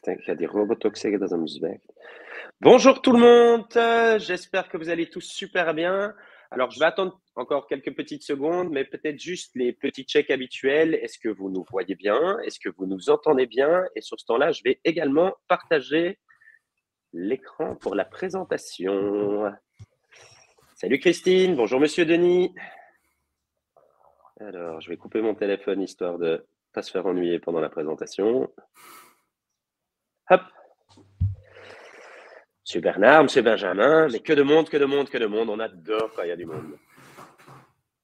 Ik ga die robot ook zeggen dat ze hem zwijgt. Bonjour tout le monde, j'espère que vous allez tous super bien. Alors, je vais attendre encore quelques petites secondes, mais peut-être juste les petits checks habituels. Est-ce que vous nous voyez bien? Est-ce que vous nous entendez bien? Et sur ce temps-là, je vais également partager l'écran pour la présentation. Salut Christine, bonjour Monsieur Denis. Alors, je vais couper mon téléphone histoire de ne pas se faire ennuyer pendant la présentation. Hop. Monsieur Bernard, Monsieur Benjamin, mais que de monde, que de monde, que de monde. On adore quand il y a du monde.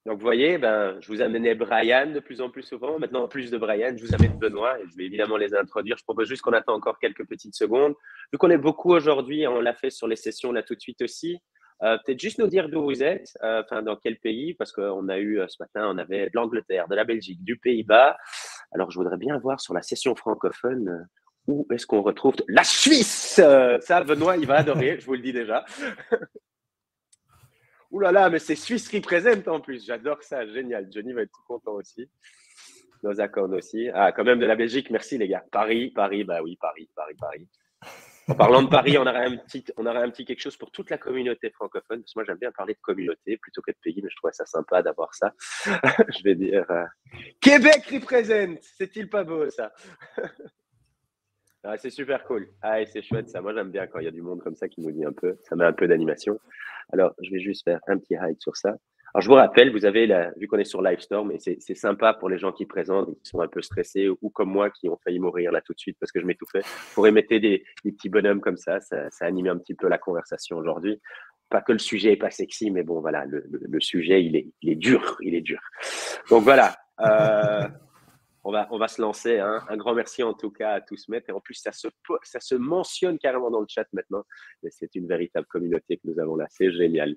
Donc, vous voyez, je vous amenais Brian de plus en plus souvent. Maintenant, en plus de Brian, je vous amène Benoît et je vais évidemment les introduire. Je propose juste qu'on attend encore quelques petites secondes. Vu qu'on est beaucoup aujourd'hui, on l'a fait sur les sessions là tout de suite aussi. Peut-être juste nous dire d'où vous êtes, dans quel pays, parce qu'on a eu ce matin, on avait de l'Angleterre, de la Belgique, du Pays-Bas. Alors, je voudrais bien voir sur la session francophone où est-ce qu'on retrouve la Suisse. Ça, Benoît, il va adorer, je vous le dis déjà. Ouh là là, mais c'est Suisse represent en plus. J'adore ça, génial. Johnny va être tout content aussi. Nos accords aussi. Ah, quand même de la Belgique, merci les gars. Paris, bah oui, Paris. En parlant de Paris, on aurait un petit quelque chose pour toute la communauté francophone. Parce que moi, j'aime bien parler de communauté plutôt que de pays, mais je trouvais ça sympa d'avoir ça. Je vais dire Québec represent. C'est-il pas beau ça? Ah, c'est super cool. Ah, et c'est chouette ça. Moi, j'aime bien quand il y a du monde comme ça qui nous dit un peu. Ça met un peu d'animation. Alors, je vais juste faire un petit hide sur ça. Alors, je vous rappelle, vous avez, vu qu'on est sur Livestorm, et c'est sympa pour les gens qui présentent, qui sont un peu stressés, ou comme moi, qui ont failli mourir là tout de suite parce que je m'étouffais. Vous pourrez mettre des petits bonhommes comme ça anime un petit peu la conversation aujourd'hui. Pas que le sujet est pas sexy, mais bon, voilà, le sujet, il est dur. Donc voilà. On va se lancer. Hein. Un grand merci en tout cas à tous maîtres. Et en plus, ça se mentionne carrément dans le chat maintenant. Mais c'est une véritable communauté que nous avons là. C'est génial.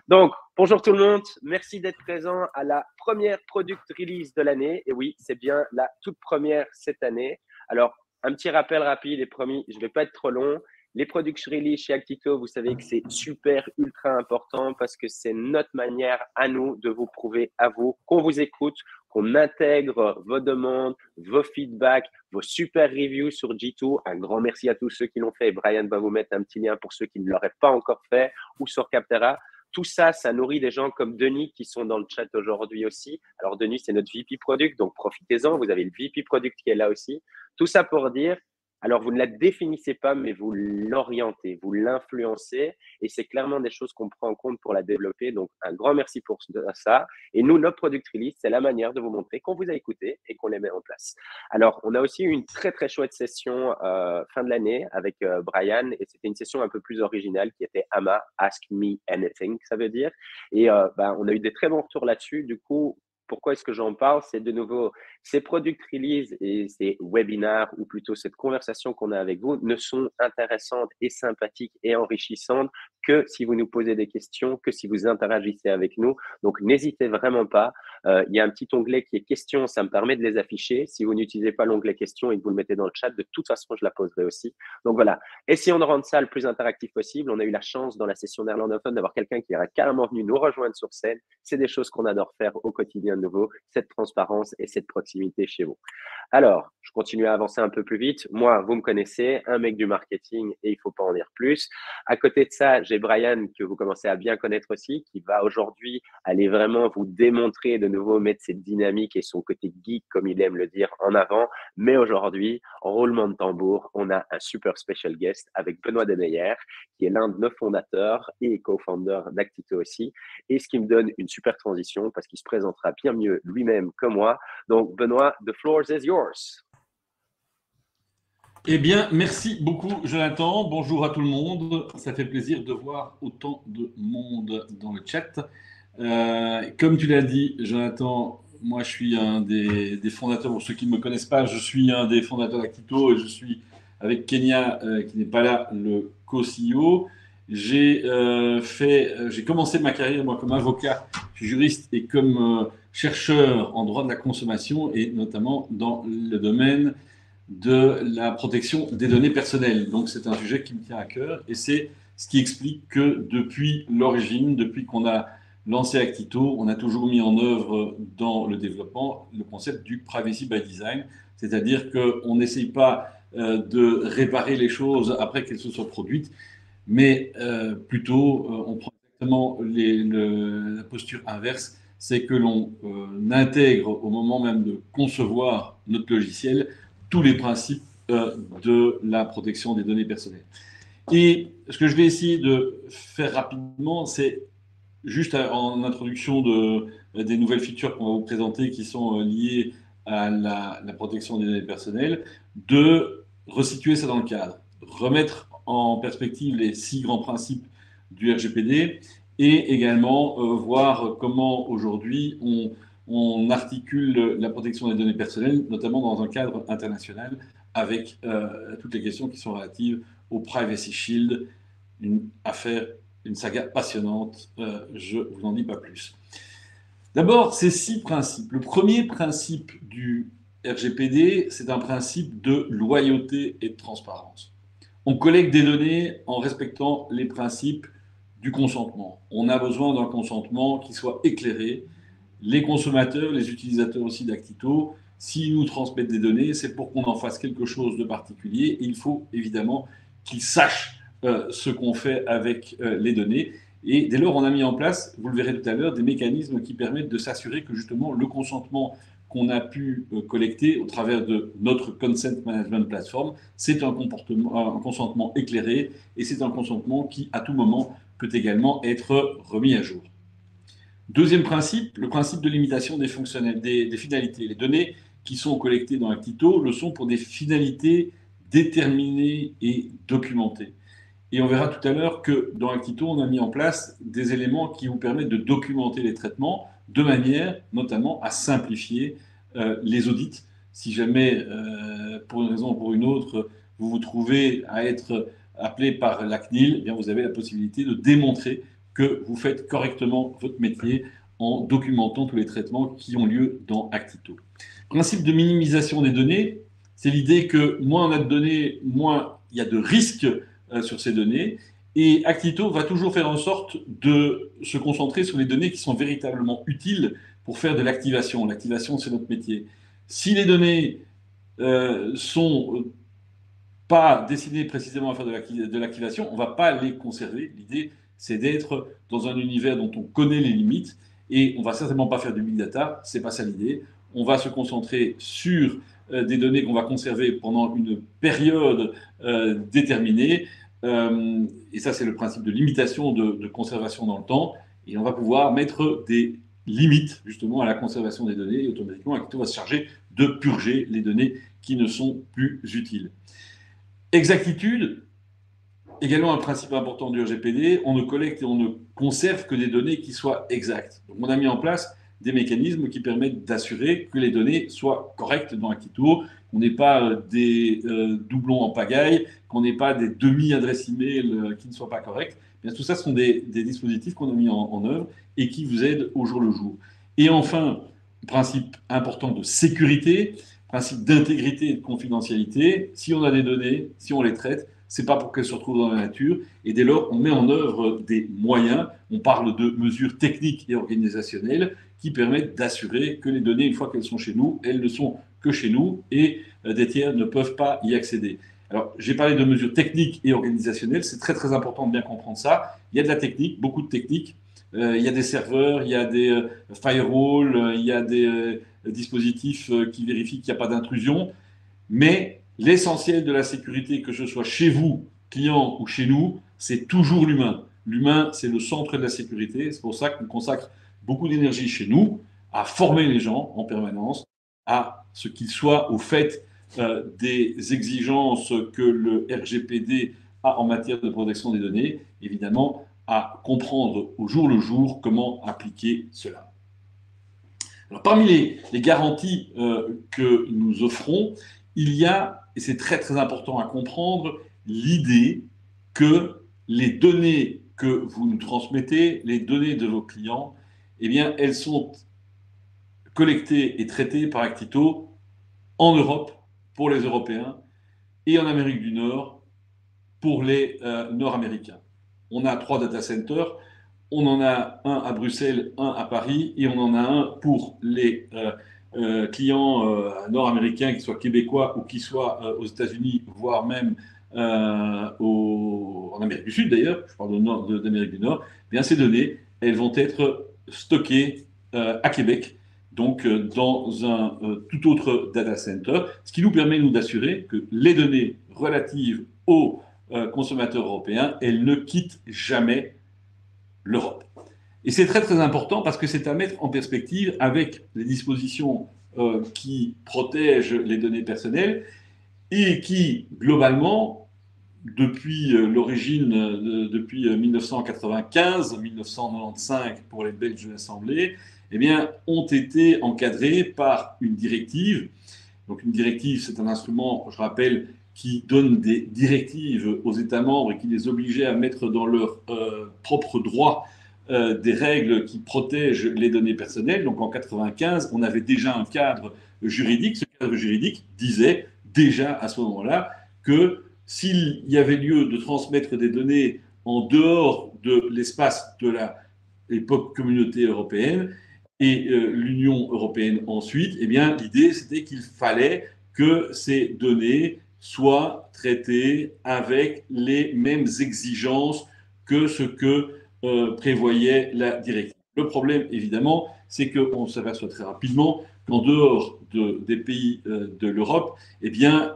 Donc, bonjour tout le monde. Merci d'être présent à la première product release de l'année. Et oui, c'est bien la toute première cette année. Alors, un petit rappel rapide et promis, je ne vais pas être trop long. Les product release chez Actito, vous savez que c'est super, ultra important parce que c'est notre manière à nous de vous prouver à vous qu'on vous écoute, qu'on intègre vos demandes, vos feedbacks, vos super reviews sur G2. Un grand merci à tous ceux qui l'ont fait. Et Brian va vous mettre un petit lien pour ceux qui ne l'auraient pas encore fait ou sur Captera. Tout ça, ça nourrit des gens comme Denis qui sont dans le chat aujourd'hui aussi. Alors, Denis, c'est notre VP Product, donc profitez-en. Vous avez le VP Product qui est là aussi. Tout ça pour dire, alors vous ne la définissez pas, mais vous l'orientez, vous l'influencez. Et c'est clairement des choses qu'on prend en compte pour la développer. Donc, un grand merci pour ça. Et nous, notre product release, c'est la manière de vous montrer qu'on vous a écouté et qu'on les met en place. Alors, on a aussi eu une très, très chouette session fin de l'année avec Brian. Et c'était une session un peu plus originale qui était AMA, Ask Me Anything, ça veut dire. Et on a eu des très bons retours là-dessus. Du coup, pourquoi est-ce que j'en parle? C'est de nouveau, ces product release et ces webinars, ou plutôt cette conversation qu'on a avec vous, ne sont intéressantes et sympathiques et enrichissantes que si vous nous posez des questions, que si vous interagissez avec nous. Donc, n'hésitez vraiment pas. Il y a un petit onglet qui est questions, ça me permet de les afficher. Si vous n'utilisez pas l'onglet questions et que vous le mettez dans le chat, de toute façon, je la poserai aussi. Donc voilà, essayons de rendre ça le plus interactif possible. On a eu la chance dans la session néerlandophone d'avoir quelqu'un qui est carrément venu nous rejoindre sur scène. C'est des choses qu'on adore faire au quotidien de nouveau, cette transparence et cette proximité chez vous. Alors, je continue à avancer un peu plus vite. Moi, vous me connaissez, un mec du marketing et il ne faut pas en dire plus. À côté de ça, j'ai Brian que vous commencez à bien connaître aussi, qui va aujourd'hui aller vraiment vous démontrer de nouveau, mettre cette dynamique et son côté geek, comme il aime le dire, en avant. Mais aujourd'hui, en roulement de tambour, on a un super special guest avec Benoît Demeyer, qui est l'un de nos fondateurs et co-founder d'Actito aussi. Et ce qui me donne une super transition parce qu'il se présentera bien mieux lui-même que moi. Donc, Benoît, the floor is yours. Eh bien, merci beaucoup, Jonathan. Bonjour à tout le monde. Ça fait plaisir de voir autant de monde dans le chat. Comme tu l'as dit, Jonathan, moi, je suis un des fondateurs. Pour ceux qui ne me connaissent pas, je suis un des fondateurs d'Actito et je suis avec Kenya, qui n'est pas là, le co-CEO. J'ai commencé ma carrière, moi, comme avocat, juriste et comme chercheur en droit de la consommation et notamment dans le domaine de la protection des données personnelles. Donc, c'est un sujet qui me tient à cœur et c'est ce qui explique que depuis l'origine, depuis qu'on a lancé Actito, on a toujours mis en œuvre dans le développement le concept du privacy by design, C'est-à-dire qu'on n'essaye pas de réparer les choses après qu'elles se soient produites, mais plutôt on prend exactement la posture inverse, c'est que l'on intègre au moment même de concevoir notre logiciel tous les principes de la protection des données personnelles. Et ce que je vais essayer de faire rapidement, c'est juste en introduction des nouvelles features qu'on va vous présenter qui sont liées à la protection des données personnelles, de resituer ça dans le cadre, remettre en perspective les 6 grands principes du RGPD et également voir comment aujourd'hui on articule la protection des données personnelles, notamment dans un cadre international, avec toutes les questions qui sont relatives au Privacy Shield, une affaire, une saga passionnante, je ne vous en dis pas plus. D'abord, ces 6 principes. Le premier principe du RGPD, c'est un principe de loyauté et de transparence. On collecte des données en respectant les principes du consentement. On a besoin d'un consentement qui soit éclairé. Les consommateurs, les utilisateurs aussi d'Actito, s'ils nous transmettent des données, c'est pour qu'on en fasse quelque chose de particulier. Il faut évidemment qu'ils sachent ce qu'on fait avec les données. Et dès lors, on a mis en place, vous le verrez tout à l'heure, des mécanismes qui permettent de s'assurer que justement le consentement qu'on a pu collecter au travers de notre Consent Management Platform, c'est un consentement éclairé et c'est un consentement qui, à tout moment, peut également être remis à jour. Deuxième principe, le principe de limitation des finalités. Les données qui sont collectées dans Actito le sont pour des finalités déterminées et documentées. Et on verra tout à l'heure que dans Actito, on a mis en place des éléments qui vous permettent de documenter les traitements de manière notamment à simplifier les audits. Si jamais, pour une raison ou pour une autre, vous vous trouvez à être appelé par la CNIL, eh bien vous avez la possibilité de démontrer que vous faites correctement votre métier en documentant tous les traitements qui ont lieu dans Actito. Principe de minimisation des données, c'est l'idée que moins on a de données, moins il y a de risques sur ces données. Et Actito va toujours faire en sorte de se concentrer sur les données qui sont véritablement utiles pour faire de l'activation. L'activation, c'est notre métier. Si les données sont pas destinées précisément à faire de l'activation, on ne va pas les conserver. L'idée, c'est d'être dans un univers dont on connaît les limites et on ne va certainement pas faire du big data, ce n'est pas ça l'idée. On va se concentrer sur des données qu'on va conserver pendant une période déterminée. Et ça, c'est le principe de limitation de conservation dans le temps. Et on va pouvoir mettre des limites justement à la conservation des données et automatiquement, Actito va se charger de purger les données qui ne sont plus utiles. Exactitude, également un principe important du RGPD, on ne collecte et on ne conserve que des données qui soient exactes. Donc on a mis en place des mécanismes qui permettent d'assurer que les données soient correctes dans Actito, qu'on n'ait pas des doublons en pagaille, qu'on n'ait pas des demi-adresses email qui ne soient pas correctes. Bien, tout ça sont des dispositifs qu'on a mis en œuvre et qui vous aident au jour le jour. Et enfin, principe important de sécurité, principe d'intégrité et de confidentialité. Si on a des données, si on les traite, ce n'est pas pour qu'elles se retrouvent dans la nature. Et dès lors, on met en œuvre des moyens. On parle de mesures techniques et organisationnelles qui permettent d'assurer que les données, une fois qu'elles sont chez nous, elles ne sont que chez nous et des tiers ne peuvent pas y accéder. Alors, j'ai parlé de mesures techniques et organisationnelles. C'est très, très important de bien comprendre ça. Il y a de la technique, beaucoup de technique. Il y a des serveurs, il y a des firewalls, il y a des dispositifs qui vérifient qu'il n'y a pas d'intrusion. Mais l'essentiel de la sécurité, que ce soit chez vous, client ou chez nous, c'est toujours l'humain. L'humain, c'est le centre de la sécurité. C'est pour ça qu'on consacre beaucoup d'énergie chez nous à former les gens en permanence à ce qu'ils soient au fait des exigences que le RGPD a en matière de protection des données, évidemment, à comprendre au jour le jour comment appliquer cela. Alors, parmi les garanties que nous offrons, il y a, et c'est très très important à comprendre, l'idée que les données que vous nous transmettez, les données de vos clients, eh bien, elles sont collectées et traitées par Actito en Europe pour les Européens et en Amérique du Nord pour les Nord-Américains. On a 3 data centers, on en a un à Bruxelles, un à Paris et on en a un pour les clients nord-américains, qu'ils soient québécois ou qu'ils soient aux États-Unis, voire même en Amérique du Sud d'ailleurs, je parle d'Amérique du Nord, eh bien ces données, elles vont être stockées à Québec, donc dans un tout autre data center, ce qui nous permet, nous, d'assurer que les données relatives aux consommateurs européens, elles ne quittent jamais l'Europe. Et c'est très très important parce que c'est à mettre en perspective avec les dispositions qui protègent les données personnelles et qui, globalement, depuis l'origine, depuis 1995-1995 pour les Belges de l'Assemblée, eh bien, ont été encadrés par une directive. Donc une directive, c'est un instrument, je rappelle, qui donne des directives aux États membres et qui les obligeait à mettre dans leur propre droit des règles qui protègent les données personnelles. Donc en 1995, on avait déjà un cadre juridique. Ce cadre juridique disait déjà à ce moment-là que s'il y avait lieu de transmettre des données en dehors de l'espace de l'époque communauté européenne et l'Union européenne ensuite, eh bien l'idée c'était qu'il fallait que ces données soient traitées avec les mêmes exigences que ce que prévoyait la directive. Le problème, évidemment, c'est qu'on s'aperçoit très rapidement qu'en dehors des pays de l'Europe, eh bien,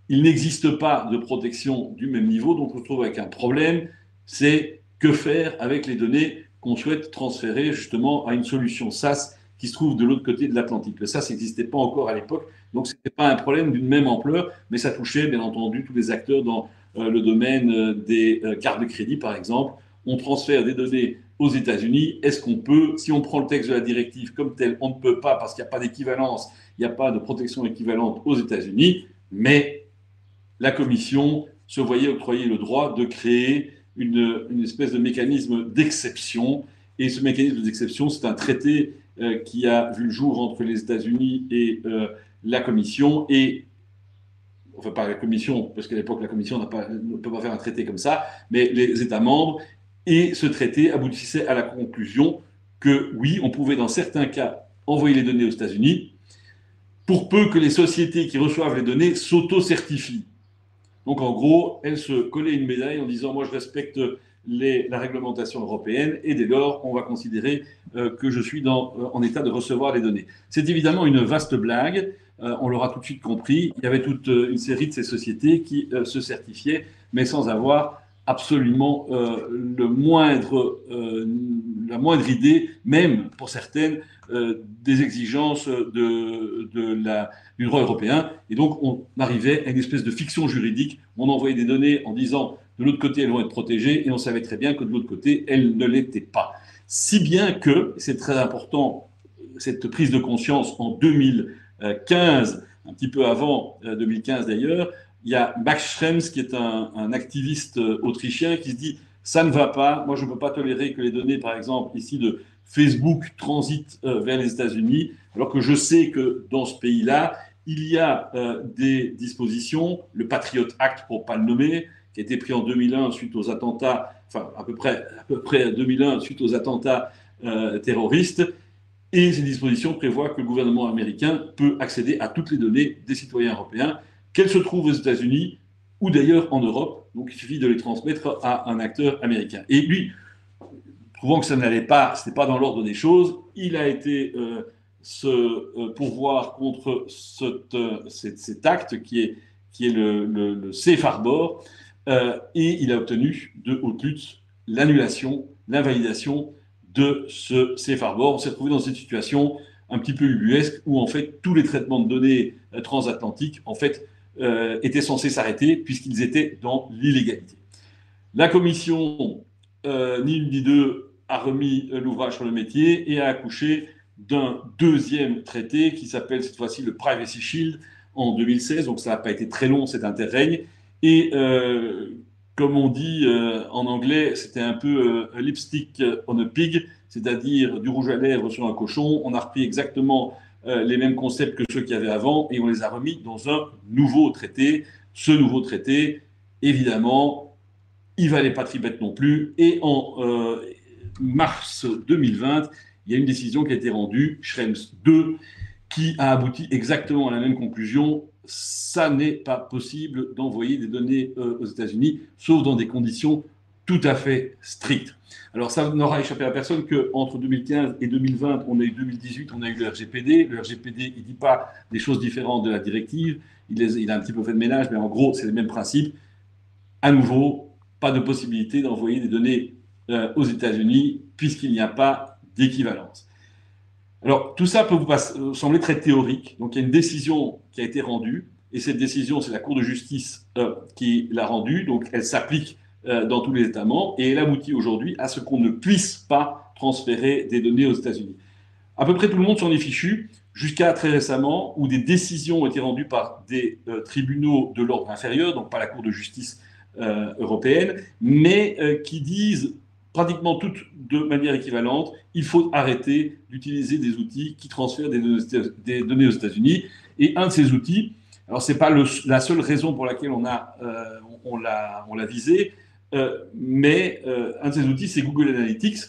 il n'existe pas de protection du même niveau. Donc, on se trouve avec un problème, c'est que faire avec les données qu'on souhaite transférer justement à une solution SaaS qui se trouve de l'autre côté de l'Atlantique. Le SaaS n'existait pas encore à l'époque, donc ce n'était pas un problème d'une même ampleur, mais ça touchait bien entendu tous les acteurs dans le domaine des cartes de crédit, par exemple. On transfère des données aux États-Unis. Est-ce qu'on peut, si on prend le texte de la directive comme tel, on ne peut pas parce qu'il n'y a pas d'équivalence, il n'y a pas de protection équivalente aux États-Unis, mais la Commission se voyait octroyer le droit de créer une espèce de mécanisme d'exception. Et ce mécanisme d'exception, c'est un traité qui a vu le jour entre les États-Unis et la Commission. Et enfin pas la Commission, parce qu'à l'époque la Commission ne peut pas faire un traité comme ça, mais les États membres. Et ce traité aboutissait à la conclusion que oui, on pouvait dans certains cas envoyer les données aux États-Unis, pour peu que les sociétés qui reçoivent les données s'auto-certifient. Donc en gros, elles se collaient une médaille en disant moi je respecte la réglementation européenne et dès lors on va considérer que je suis en état de recevoir les données. C'est évidemment une vaste blague, on l'aura tout de suite compris. Il y avait toute une série de ces sociétés qui se certifiaient mais sans avoir absolument la moindre idée, même pour certaines, des exigences du droit européen. Et donc, on arrivait à une espèce de fiction juridique. On envoyait des données en disant de l'autre côté, elles vont être protégées, et on savait très bien que de l'autre côté, elles ne l'étaient pas. Si bien que, c'est très important, cette prise de conscience en 2015, un petit peu avant 2015 d'ailleurs, il y a Max Schrems, qui est un activiste autrichien, qui se dit « ça ne va pas, moi je ne peux pas tolérer que les données, par exemple, ici de Facebook transitent vers les États-Unis, alors que je sais que dans ce pays-là, il y a des dispositions, le Patriot Act pour ne pas le nommer, qui a été pris en 2001 suite aux attentats, enfin à peu près 2001 suite aux attentats terroristes, et ces dispositions prévoient que le gouvernement américain peut accéder à toutes les données des citoyens européens, qu'elles se trouvent aux États-Unis ou d'ailleurs en Europe. Donc il suffit de les transmettre à un acteur américain. Et lui, trouvant que ça n'allait pas, ce n'était pas dans l'ordre des choses, il a été se pourvoir contre cet acte qui est le Safe Harbor, et il a obtenu de haute lutte l'annulation, l'invalidation de ce Safe Harbor. On s'est retrouvé dans cette situation un petit peu ubuesque où en fait tous les traitements de données transatlantiques en fait étaient censés s'arrêter puisqu'ils étaient dans l'illégalité. La commission, ni une ni deux, a remis l'ouvrage sur le métier et a accouché d'un deuxième traité qui s'appelle cette fois-ci le Privacy Shield en 2016. Donc ça n'a pas été très long cet interrègne. Et comme on dit en anglais, c'était un peu lipstick on a pig, c'est-à-dire du rouge à lèvres sur un cochon. On a repris exactement les mêmes concepts que ceux qu'il y avait avant et on les a remis dans un nouveau traité. Ce nouveau traité, évidemment, il ne valait pas tribette non plus. Et en mars 2020, il y a une décision qui a été rendue, Schrems 2, qui a abouti exactement à la même conclusion. Ça n'est pas possible d'envoyer des données aux États-Unis, sauf dans des conditions tout à fait strictes. Alors, ça n'aura échappé à personne qu'entre 2015 et 2020, on a eu 2018, on a eu le RGPD. Le RGPD, il ne dit pas des choses différentes de la directive. Il a un petit peu fait de ménage, mais en gros, c'est les mêmes principes. À nouveau, pas de possibilité d'envoyer des données aux États-Unis, puisqu'il n'y a pas d'équivalence. Alors, tout ça peut vous sembler très théorique. Donc, il y a une décision qui a été rendue, et cette décision, c'est la Cour de justice qui l'a rendue. Donc, elle s'applique dans tous les États membres, et elle aboutit aujourd'hui à ce qu'on ne puisse pas transférer des données aux États-Unis. À peu près tout le monde s'en est fichu, jusqu'à très récemment, où des décisions ont été rendues par des tribunaux de l'ordre inférieur, donc pas la Cour de justice européenne, mais qui disent pratiquement toutes de manière équivalente, il faut arrêter d'utiliser des outils qui transfèrent des données aux États-Unis. Et un de ces outils, alors ce n'est pas la seule raison pour laquelle on l'a visé, mais un de ces outils, c'est Google Analytics,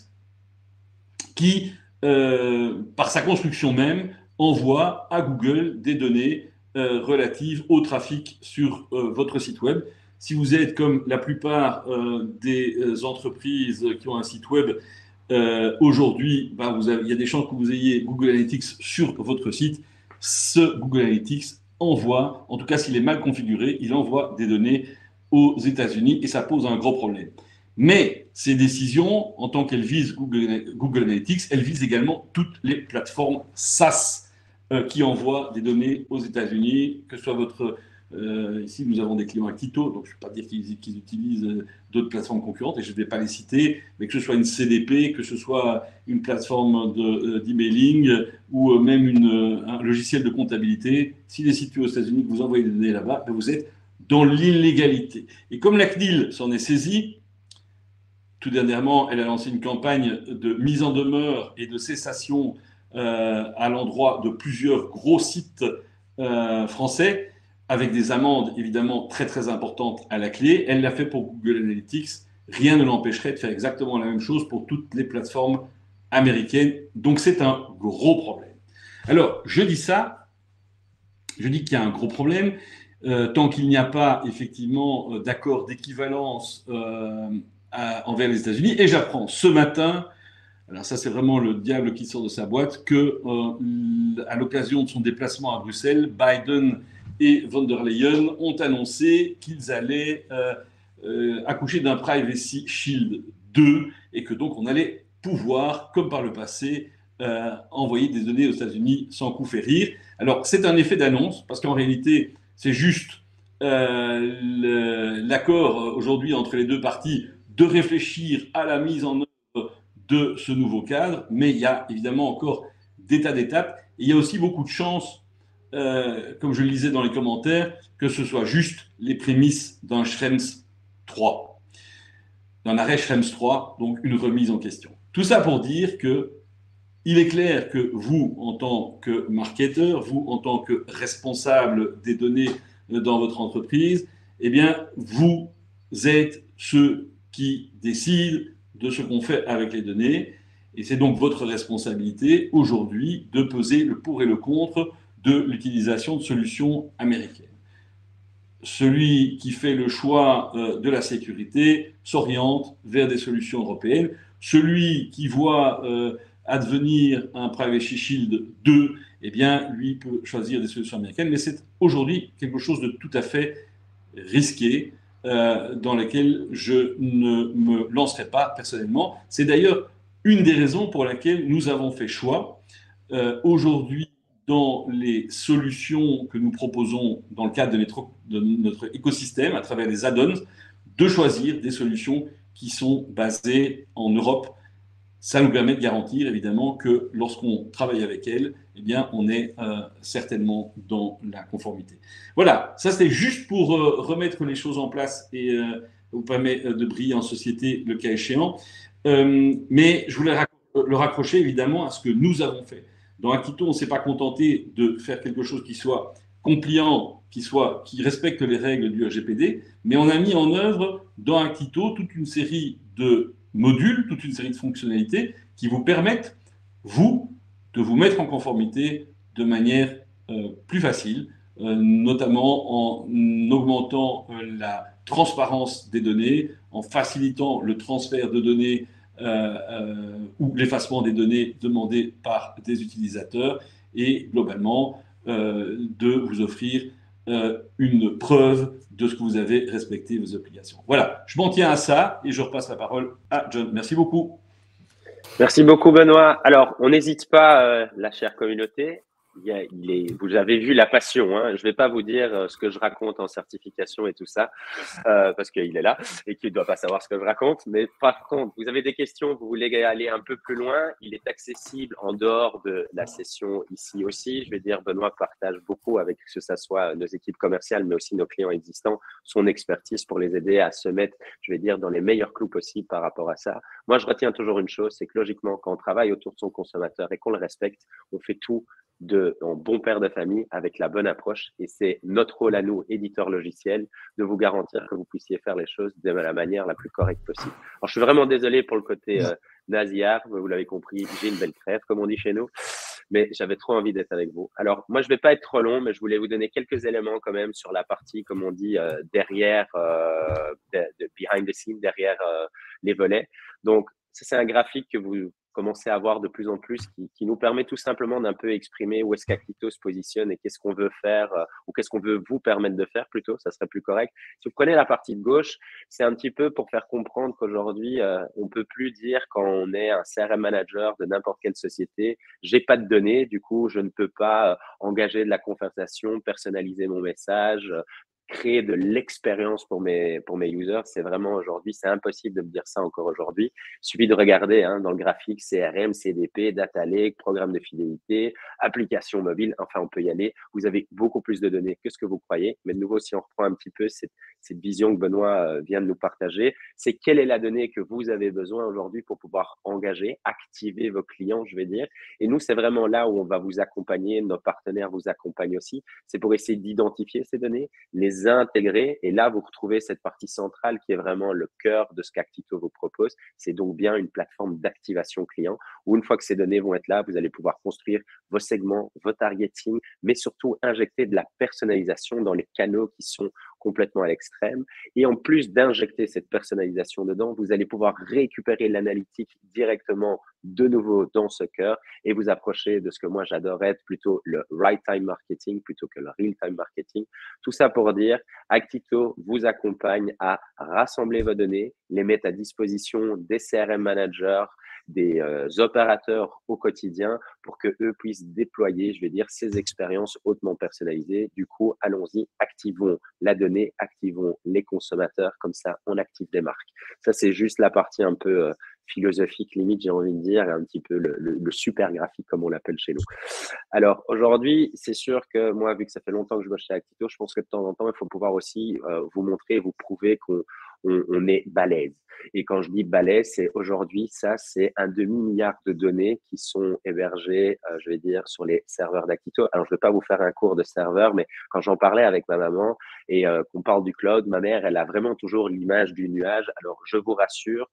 qui, par sa construction même, envoie à Google des données relatives au trafic sur votre site web. Si vous êtes comme la plupart des entreprises qui ont un site web, aujourd'hui, il y a des chances que vous ayez Google Analytics sur votre site. Ce Google Analytics envoie, en tout cas s'il est mal configuré, il envoie des données aux États-Unis et ça pose un gros problème. Mais ces décisions, en tant qu'elles visent Google Analytics, elles visent également toutes les plateformes SaaS qui envoient des données aux États-Unis, que ce soit votre... ici, nous avons des clients à Quito, donc je ne vais pas dire qu'ils utilisent d'autres plateformes concurrentes, et je ne vais pas les citer, mais que ce soit une CDP, que ce soit une plateforme d'emailing ou même un logiciel de comptabilité, s'il est situé aux États-Unis, que vous envoyez des données là-bas, vous êtes dans l'illégalité. Et comme la CNIL s'en est saisie, tout dernièrement, elle a lancé une campagne de mise en demeure et de cessation à l'endroit de plusieurs gros sites français, avec des amendes évidemment très très importantes à la clé. Elle l'a fait pour Google Analytics. Rien ne l'empêcherait de faire exactement la même chose pour toutes les plateformes américaines. Donc c'est un gros problème. Alors, je dis ça, je dis qu'il y a un gros problème. Tant qu'il n'y a pas effectivement d'accord d'équivalence envers les États-Unis. Et j'apprends ce matin, alors ça c'est vraiment le diable qui sort de sa boîte, que à l'occasion de son déplacement à Bruxelles, Biden et von der Leyen ont annoncé qu'ils allaient accoucher d'un Privacy Shield 2 et que donc on allait pouvoir, comme par le passé, envoyer des données aux États-Unis sans coup férir. Alors c'est un effet d'annonce parce qu'en réalité c'est juste l'accord aujourd'hui entre les deux parties de réfléchir à la mise en œuvre de ce nouveau cadre, mais il y a évidemment encore des tas d'étapes. Et il y a aussi beaucoup de chances, comme je le lisais dans les commentaires, que ce soit juste les prémices d'un Schrems 3, d'un arrêt Schrems 3, donc une remise en question. Tout ça pour dire que il est clair que vous, en tant que marketeur, vous, en tant que responsable des données dans votre entreprise, eh bien, vous êtes ceux qui décident de ce qu'on fait avec les données. Et c'est donc votre responsabilité aujourd'hui de peser le pour et le contre de l'utilisation de solutions américaines. Celui qui fait le choix de la sécurité s'oriente vers des solutions européennes. Celui qui voit advenir un Privacy Shield 2, eh bien, lui peut choisir des solutions américaines. Mais c'est aujourd'hui quelque chose de tout à fait risqué, dans laquelle je ne me lancerai pas personnellement. C'est d'ailleurs une des raisons pour laquelle nous avons fait choix aujourd'hui dans les solutions que nous proposons dans le cadre de notre écosystème à travers les add-ons, de choisir des solutions qui sont basées en Europe. Ça nous permet de garantir évidemment que lorsqu'on travaille avec elles, eh bien, on est certainement dans la conformité. Voilà, ça c'était juste pour remettre les choses en place et vous permettre de briller en société le cas échéant. Mais je voulais le raccrocher évidemment à ce que nous avons fait. Dans Akito, on ne s'est pas contenté de faire quelque chose qui soit compliant, qui respecte les règles du RGPD, mais on a mis en œuvre dans Akito toute une série de modules, toute une série de fonctionnalités qui vous permettent, vous, de vous mettre en conformité de manière plus facile, notamment en augmentant la transparence des données, en facilitant le transfert de données ou l'effacement des données demandées par des utilisateurs et globalement de vous offrir une preuve de ce que vous avez respecté vos obligations. Voilà, je m'en tiens à ça et je repasse la parole à John. Merci beaucoup. Merci beaucoup, Benoît. Alors, on n'hésite pas, la chère communauté. Vous avez vu la passion. Hein. Je ne vais pas vous dire ce que je raconte en certification et tout ça, parce qu'il est là et qu'il ne doit pas savoir ce que je raconte. Mais par contre, vous avez des questions, vous voulez aller un peu plus loin, il est accessible en dehors de la session ici aussi. Je vais dire, Benoît partage beaucoup avec que ce soit nos équipes commerciales, mais aussi nos clients existants, son expertise pour les aider à se mettre, je vais dire, dans les meilleurs clous possibles par rapport à ça. Moi, je retiens toujours une chose, c'est que logiquement, quand on travaille autour de son consommateur et qu'on le respecte, on fait tout en bon père de famille avec la bonne approche. Et c'est notre rôle à nous, éditeurs logiciels, de vous garantir que vous puissiez faire les choses de la manière la plus correcte possible. Alors, je suis vraiment désolé pour le côté nasillard, vous l'avez compris, j'ai une belle crève, comme on dit chez nous, mais j'avais trop envie d'être avec vous. Alors, moi, je ne vais pas être trop long, mais je voulais vous donner quelques éléments quand même sur la partie, comme on dit, derrière, behind the scene, derrière les volets. Donc, ça, c'est un graphique que vous commencer à voir de plus en plus qui nous permet tout simplement d'un peu exprimer où est-ce qu'Actito se positionne et qu'est-ce qu'on veut faire ou qu'est-ce qu'on veut vous permettre de faire plutôt, ça serait plus correct. Si vous prenez la partie de gauche, c'est un petit peu pour faire comprendre qu'aujourd'hui, on peut plus dire quand on est un CRM manager de n'importe quelle société, j'ai pas de données, du coup, je ne peux pas engager de la conversation, personnaliser mon message, créer de l'expérience pour mes users, c'est vraiment aujourd'hui, c'est impossible de me dire ça encore aujourd'hui. Il suffit de regarder dans le graphique CRM, CDP, Data Lake, programme de fidélité, application mobile, enfin on peut y aller. Vous avez beaucoup plus de données que ce que vous croyez. Mais de nouveau, si on reprend un petit peu cette vision que Benoît vient de nous partager, c'est quelle est la donnée que vous avez besoin aujourd'hui pour pouvoir engager, activer vos clients, je vais dire. Et nous, c'est vraiment là où on va vous accompagner, nos partenaires vous accompagnent aussi. C'est pour essayer d'identifier ces données, les intégrer. Et là, vous retrouvez cette partie centrale qui est vraiment le cœur de ce qu'Actito vous propose. C'est donc bien une plateforme d'activation client où une fois que ces données vont être là, vous allez pouvoir construire vos segments, vos targeting, mais surtout injecter de la personnalisation dans les canaux qui sont complètement à l'extrême. Et en plus d'injecter cette personnalisation dedans, vous allez pouvoir récupérer l'analytique directement de nouveau dans ce cœur et vous approcher de ce que moi j'adore être plutôt le right time marketing plutôt que le real time marketing. Tout ça pour dire, Actito vous accompagne à rassembler vos données, les mettre à disposition des CRM managers, des opérateurs au quotidien pour que eux puissent déployer, je vais dire, ces expériences hautement personnalisées. Du coup, allons-y, activons la donnée, activons les consommateurs, comme ça, on active les marques. Ça, c'est juste la partie un peu philosophique, limite, j'ai envie de dire, un petit peu le super graphique, comme on l'appelle chez nous. Alors, aujourd'hui, c'est sûr que moi, vu que ça fait longtemps que je bosse chez Actito, je pense que de temps en temps, il faut pouvoir aussi vous montrer, vous prouver qu'on est balèze. Et quand je dis balèze, c'est aujourd'hui, ça, c'est un demi-milliard de données qui sont hébergées, je vais dire, sur les serveurs d'Actito. Alors, je ne vais pas vous faire un cours de serveur, mais quand j'en parlais avec ma maman et qu'on parle du cloud, ma mère, elle a vraiment toujours l'image du nuage. Alors, je vous rassure,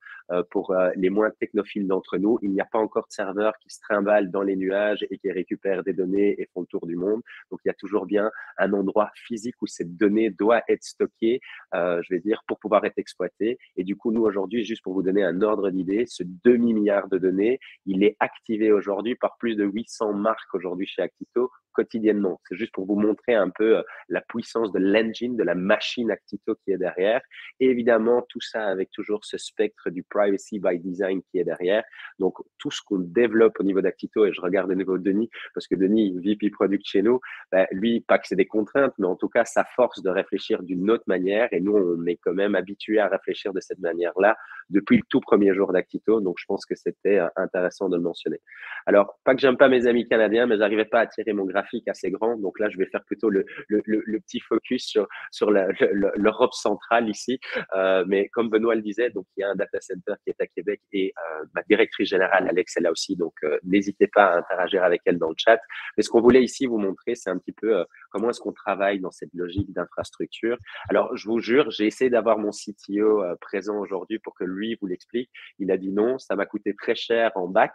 pour les moins technophiles d'entre nous, il n'y a pas encore de serveurs qui se trimballent dans les nuages et qui récupèrent des données et font le tour du monde. Donc, il y a toujours bien un endroit physique où cette donnée doit être stockée, je vais dire, pour pouvoir être exploitée. Et du coup, nous, aujourd'hui, juste pour vous donner un ordre d'idée, ce demi-milliard de données, il est activé aujourd'hui par plus de 800 marques aujourd'hui chez Actito quotidiennement. C'est juste pour vous montrer un peu la puissance de l'engine, de la machine Actito qui est derrière. Et évidemment, tout ça avec toujours ce spectre du privacy by design qui est derrière. Donc, tout ce qu'on développe au niveau d'Actito, et je regarde de nouveau Denis, parce que Denis, VP Product chez nous, ben, lui, pas que c'est des contraintes, mais en tout cas, ça force de réfléchir d'une autre manière. Et nous, on est quand même habitués à réfléchir de cette manière-là depuis le tout premier jour d'Actito. Donc, je pense que c'était intéressant de le mentionner. Alors, pas que j'aime pas mes amis canadiens, mais j'arrivais pas à tirer mon graphique assez grand. Donc là, je vais faire plutôt le petit focus sur l'Europe centrale ici. Mais comme Benoît le disait, donc il y a un data center qui est à Québec et ma directrice générale, Alex, est là aussi. Donc, n'hésitez pas à interagir avec elle dans le chat. Mais ce qu'on voulait ici vous montrer, c'est un petit peu comment est-ce qu'on travaille dans cette logique d'infrastructure. Alors, je vous jure, j'ai essayé d'avoir mon CTO présent aujourd'hui pour que lui vous l'explique. Il a dit non, ça m'a coûté très cher en bac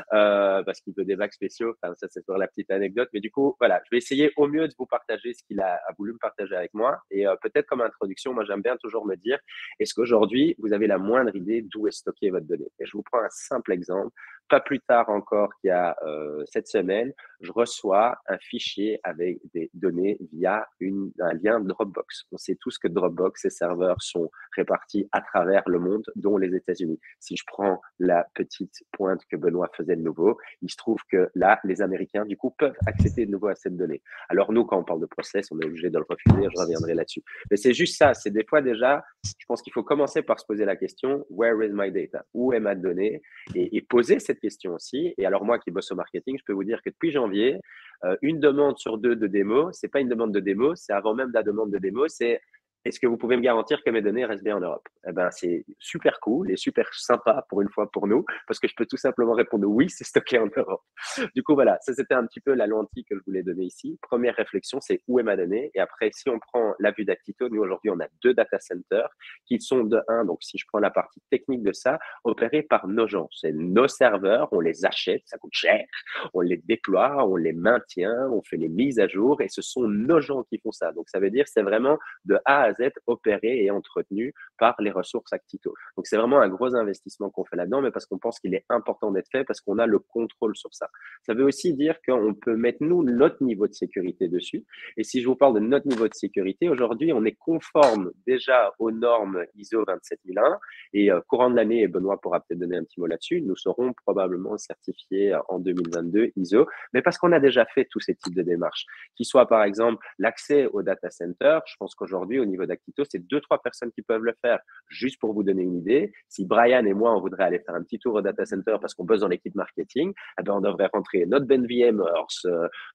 parce qu'il veut des bacs spéciaux. Enfin, ça, c'est pour la petite anecdote. Mais du coup, voilà, je vais essayer au mieux de vous partager ce qu'il a voulu me partager avec moi. Et peut-être comme introduction, moi, j'aime bien toujours me dire, est-ce qu'aujourd'hui, vous avez la moindre idée d'où est stockée votre donnée? Et je vous prends un simple exemple. Pas plus tard encore qu'il y a cette semaine, je reçois un fichier avec des données via un lien Dropbox. On sait tous que Dropbox, ses serveurs sont répartis à travers le monde, dont les États-Unis. Si je prends la petite pointe que Benoît faisait de nouveau, il se trouve que là, les Américains, du coup, peuvent accéder de nouveau à cette donnée. Alors nous, quand on parle de process, on est obligé de le refuser, je reviendrai là-dessus. Mais c'est juste ça, c'est des fois déjà, je pense qu'il faut commencer par se poser la question, where is my data? Où est ma donnée? Et poser cette question aussi. Et alors moi qui bosse au marketing, je peux vous dire que depuis janvier, une demande sur deux de démo, c'est pas une demande de démo, c'est avant même la demande de démo, c'est est-ce que vous pouvez me garantir que mes données restent bien en Europe? Eh ben, c'est super cool et super sympa pour une fois pour nous, parce que je peux tout simplement répondre oui, c'est stocké en Europe. Du coup, voilà, ça c'était un petit peu la lentille que je voulais donner ici. Première réflexion, c'est où est ma donnée? Et après, si on prend la vue d'Actito, nous aujourd'hui, on a 2 data centers qui sont de 1, donc si je prends la partie technique de ça, opérés par nos gens. C'est nos serveurs, on les achète, ça coûte cher, on les déploie, on les maintient, on fait les mises à jour et ce sont nos gens qui font ça. Donc, ça veut dire c'est vraiment de A à Z opéré et entretenu par les ressources Actito. Donc, c'est vraiment un gros investissement qu'on fait là-dedans, mais parce qu'on pense qu'il est important d'être fait, parce qu'on a le contrôle sur ça. Ça veut aussi dire qu'on peut mettre, nous, notre niveau de sécurité dessus. Et si je vous parle de notre niveau de sécurité, aujourd'hui, on est conforme déjà aux normes ISO 27001 et courant de l'année, et Benoît pourra peut-être donner un petit mot là-dessus, nous serons probablement certifiés en 2022 ISO, mais parce qu'on a déjà fait tous ces types de démarches, qui soit par exemple l'accès au data center. Je pense qu'aujourd'hui, au niveau d'Actito, c'est 2-3 personnes qui peuvent le faire. Juste pour vous donner une idée, si Brian et moi, on voudrait aller faire un petit tour au data center parce qu'on bosse dans l'équipe marketing, eh ben, on devrait rentrer notre Ben VMworks,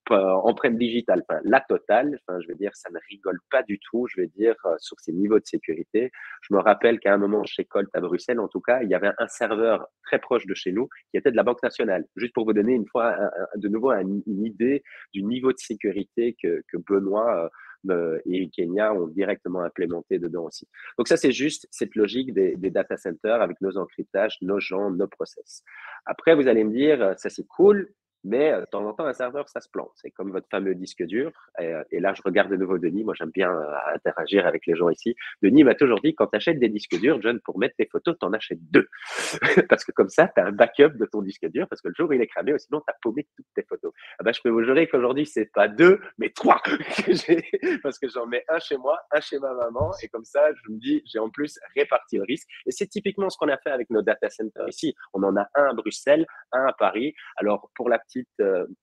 empreinte digitale, enfin, la totale. Enfin, je veux dire, ça ne rigole pas du tout, je veux dire, sur ces niveaux de sécurité. Je me rappelle qu'à un moment, chez Colt à Bruxelles, en tout cas, il y avait un serveur très proche de chez nous qui était de la Banque nationale. Juste pour vous donner une fois, de nouveau, une idée du niveau de sécurité que Benoît et Kenya ont directement implémenté dedans aussi. Donc ça, c'est juste cette logique des data centers avec nos encryptages, nos gens, nos process. Après, vous allez me dire, ça c'est cool, mais de temps en temps, un serveur, ça se plante. C'est comme votre fameux disque dur. Et là, je regarde de nouveau Denis. Moi, j'aime bien interagir avec les gens ici. Denis m'a toujours dit, quand tu achètes des disques durs, John, pour mettre tes photos, tu en achètes 2. Parce que comme ça, tu as un backup de ton disque dur, parce que le jour où il est cramé, sinon, tu as paumé toutes tes photos. Ah ben, je peux vous jurer qu'aujourd'hui, c'est pas 2, mais 3 que j'ai, parce que j'en mets un chez moi, un chez ma maman. Et comme ça, je me dis, j'ai en plus réparti le risque. Et c'est typiquement ce qu'on a fait avec nos data centers ici. On en a un à Bruxelles, un à Paris. Alors, pour la petite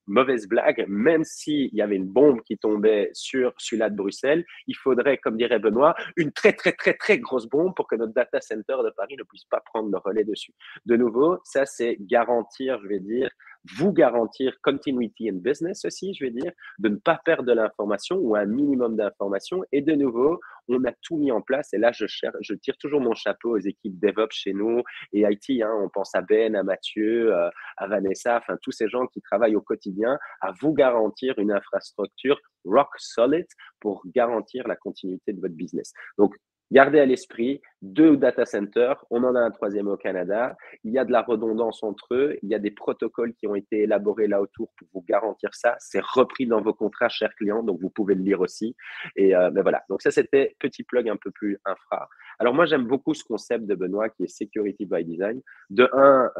mauvaise blague, même s'il y avait une bombe qui tombait sur celui-là de Bruxelles, il faudrait, comme dirait Benoît, une très, très, très, très grosse bombe pour que notre data center de Paris ne puisse pas prendre le relais dessus. De nouveau, ça, c'est garantir, je vais dire, vous garantir continuity in business aussi, je vais dire, de ne pas perdre de l'information ou un minimum d'information. Et de nouveau, on a tout mis en place. Et là, je tire toujours mon chapeau aux équipes DevOps chez nous et IT. Hein, on pense à Ben, à Mathieu, à Vanessa, enfin tous ces gens qui travaillent au quotidien à vous garantir une infrastructure rock solid pour garantir la continuité de votre business. Donc, gardez à l'esprit 2 data centers, on en a un 3e au Canada, il y a de la redondance entre eux, il y a des protocoles qui ont été élaborés là autour pour vous garantir ça, c'est repris dans vos contrats, chers clients, donc vous pouvez le lire aussi. Et ben voilà, donc ça c'était petit plug un peu plus infra. Alors moi j'aime beaucoup ce concept de Benoît qui est Security by Design. De un,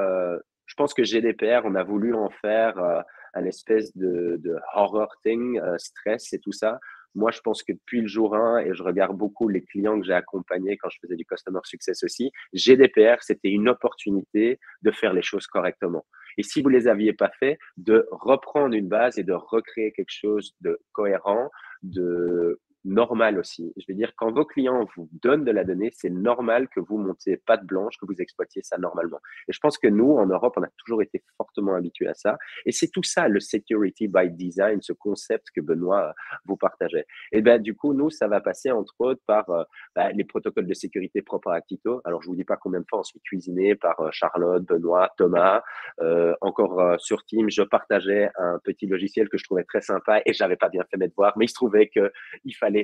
je pense que GDPR, on a voulu en faire un espèce de horror thing, stress et tout ça. Moi, je pense que depuis le jour 1, et je regarde beaucoup les clients que j'ai accompagnés quand je faisais du Customer Success aussi, GDPR, c'était une opportunité de faire les choses correctement. Et si vous les aviez pas fait, de reprendre une base et de recréer quelque chose de cohérent, de normal aussi. Je veux dire, quand vos clients vous donnent de la donnée, c'est normal que vous montiez patte blanche, que vous exploitiez ça normalement. Et je pense que nous, en Europe, on a toujours été fortement habitués à ça. Et c'est tout ça, le security by design, ce concept que Benoît vous partageait. Et ben, du coup, nous, ça va passer entre autres par les protocoles de sécurité propres à Actito. Alors, je vous dis pas combien de fois on se fait cuisiner par Charlotte, Benoît, Thomas. Encore sur Teams, je partageais un petit logiciel que je trouvais très sympa et j'avais pas bien fait mes devoirs, mais il se trouvait que il fallait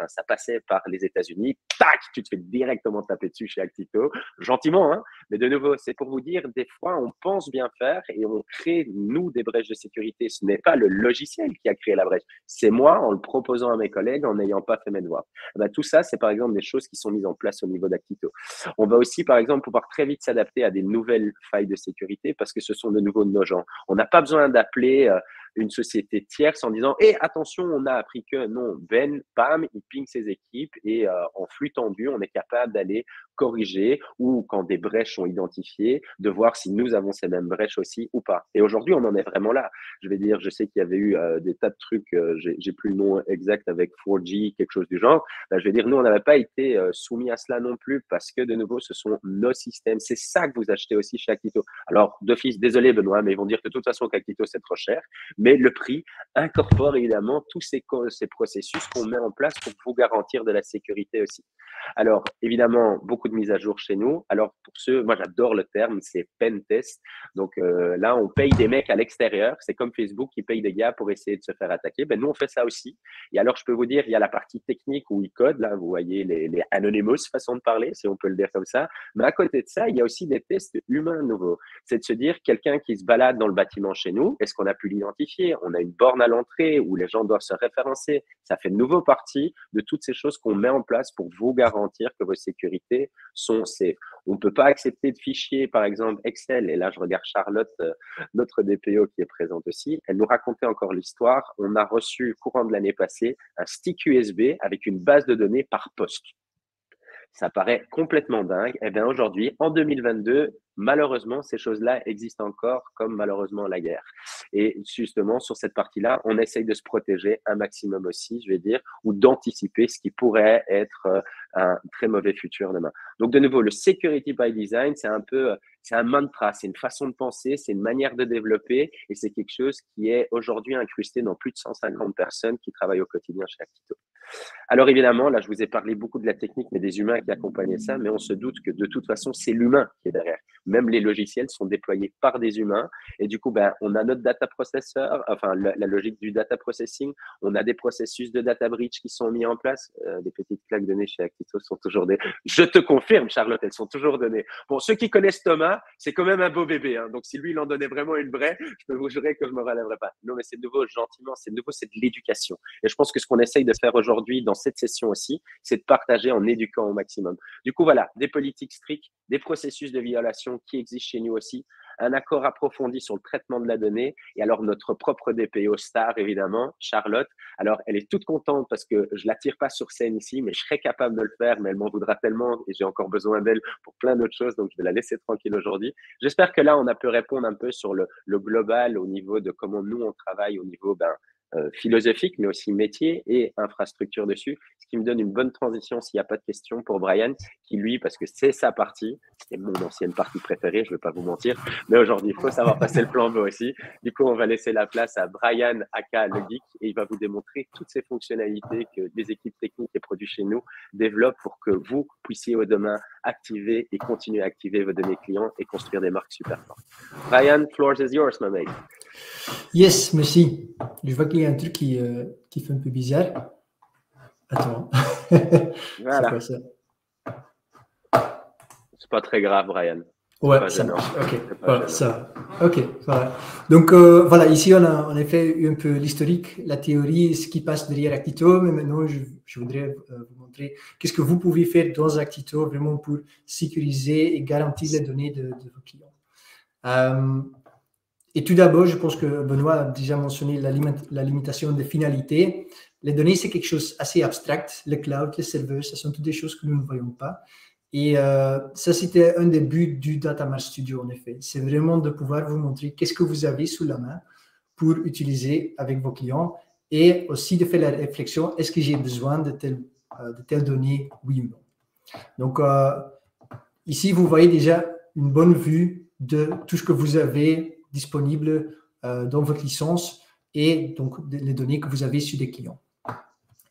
ça passait par les États-Unis. Tac, tu te fais directement taper dessus chez Actito, gentiment, hein. Mais de nouveau, c'est pour vous dire, des fois, on pense bien faire et on crée, nous, des brèches de sécurité. Ce n'est pas le logiciel qui a créé la brèche. C'est moi, en le proposant à mes collègues, en n'ayant pas fait mes devoirs. Ben, tout ça, c'est par exemple des choses qui sont mises en place au niveau d'Actito. On va aussi, par exemple, pouvoir très vite s'adapter à des nouvelles failles de sécurité parce que ce sont de nouveau nos gens. On n'a pas besoin d'appeler une société tierce en disant attention, on a appris que non, Ben, bam, il ping ses équipes et en flux tendu, on est capable d'aller corriger ou quand des brèches sont identifiées, de voir si nous avons ces mêmes brèches aussi ou pas. Et aujourd'hui, on en est vraiment là. Je vais dire, je sais qu'il y avait eu des tas de trucs, j'ai plus le nom exact avec 4G, quelque chose du genre. Ben, je vais dire, nous, on n'avait pas été soumis à cela non plus parce que de nouveau, ce sont nos systèmes. C'est ça que vous achetez aussi chez Actito. Alors, d'office, désolé Benoît, mais ils vont dire que de toute façon qu'Actito, c'est trop cher. Mais le prix incorpore évidemment tous ces processus qu'on met en place pour vous garantir de la sécurité aussi. Alors, évidemment, beaucoup de mises à jour chez nous. Alors, pour ceux, moi j'adore le terme, c'est pen test. Donc là, on paye des mecs à l'extérieur. C'est comme Facebook qui paye des gars pour essayer de se faire attaquer. Ben, nous, on fait ça aussi. Et alors, je peux vous dire, il y a la partie technique où ils codent. Là, vous voyez les anonymous façon de parler, si on peut le dire comme ça. Mais à côté de ça, il y a aussi des tests humains nouveaux. C'est de se dire, quelqu'un qui se balade dans le bâtiment chez nous, est-ce qu'on a pu l'identifier? On a une borne à l'entrée où les gens doivent se référencer. Ça fait de nouveau partie de toutes ces choses qu'on met en place pour vous garantir que vos sécurités sont safe. On ne peut pas accepter de fichiers, par exemple Excel. Et là, je regarde Charlotte, notre DPO qui est présente aussi. Elle nous racontait encore l'histoire. On a reçu, courant de l'année passée, un stick USB avec une base de données par poste. Ça paraît complètement dingue. Eh bien, aujourd'hui, en 2022, malheureusement, ces choses-là existent encore, comme malheureusement la guerre. Et justement, sur cette partie-là, on essaye de se protéger un maximum aussi, je vais dire, ou d'anticiper ce qui pourrait être un très mauvais futur demain. Donc, de nouveau, le security by design, c'est un mantra, c'est une façon de penser, c'est une manière de développer et c'est quelque chose qui est aujourd'hui incrusté dans plus de 150 personnes qui travaillent au quotidien chez Actito. Alors évidemment, là, je vous ai parlé beaucoup de la technique, mais des humains qui accompagnaient ça, mais on se doute que de toute façon, c'est l'humain qui est derrière. Même les logiciels sont déployés par des humains. Et du coup, on a notre data processor, enfin la logique du data processing. On a des processus de data breach qui sont mis en place. Des petites claques données chez Actito sont toujours des... Je te confirme, Charlotte, elles sont toujours données. Bon, ceux qui connaissent Thomas, c'est quand même un beau bébé. Hein. Donc, si lui, il en donnait vraiment une vraie, je peux vous jurer que je ne me relèverai pas. Non, mais c'est de nouveau, gentiment, c'est de l'éducation. Et je pense que ce qu'on essaye de faire aujourd'hui dans cette session aussi, c'est de partager en éduquant au maximum. Du coup, voilà, des politiques strictes, des processus de violation qui existent chez nous aussi, un accord approfondi sur le traitement de la donnée et alors notre propre DPO star, évidemment, Charlotte. Alors, elle est toute contente parce que je la tire pas sur scène ici, mais je serais capable de le faire, mais elle m'en voudra tellement et j'ai encore besoin d'elle pour plein d'autres choses, donc je vais la laisser tranquille aujourd'hui. J'espère que là, on a pu répondre un peu sur le global au niveau de comment nous, on travaille au niveau philosophique, mais aussi métier et infrastructure dessus, ce qui me donne une bonne transition s'il n'y a pas de questions pour Brian, qui lui, parce que c'est sa partie, c'est mon ancienne partie préférée, je ne vais pas vous mentir, mais aujourd'hui, il faut savoir passer le flambeau aussi. Du coup, on va laisser la place à Brian, aka le geek, et il va vous démontrer toutes ces fonctionnalités que les équipes techniques et produits chez nous développent pour que vous puissiez au demain activer et continuer à activer vos données clients et construire des marques super fortes. Brian, floor is yours, my mate. Yes, merci. Je vois qu'il y a un truc qui fait un peu bizarre. Attends. Voilà. C'est quoi ça? C'est pas très grave, Brian. Ouais, ça marche. Ok, voilà, ça va. Ok, voilà. Donc voilà, ici on a en effet eu un peu l'historique, la théorie, ce qui passe derrière Actito, mais maintenant je voudrais vous montrer qu'est-ce que vous pouvez faire dans Actito vraiment pour sécuriser et garantir les données de vos clients. Et tout d'abord, je pense que Benoît a déjà mentionné la limitation des finalités. Les données, c'est quelque chose assez abstract. Le cloud, les serveurs, ce sont toutes des choses que nous ne voyons pas. Et ça, c'était un des buts du Data Mart Studio, en effet. C'est vraiment de pouvoir vous montrer qu'est-ce que vous avez sous la main pour utiliser avec vos clients et aussi de faire la réflexion, est-ce que j'ai besoin de telles données, oui ou non. Donc, ici, vous voyez déjà une bonne vue de tout ce que vous avez disponible dans votre licence et donc les données que vous avez sur des clients.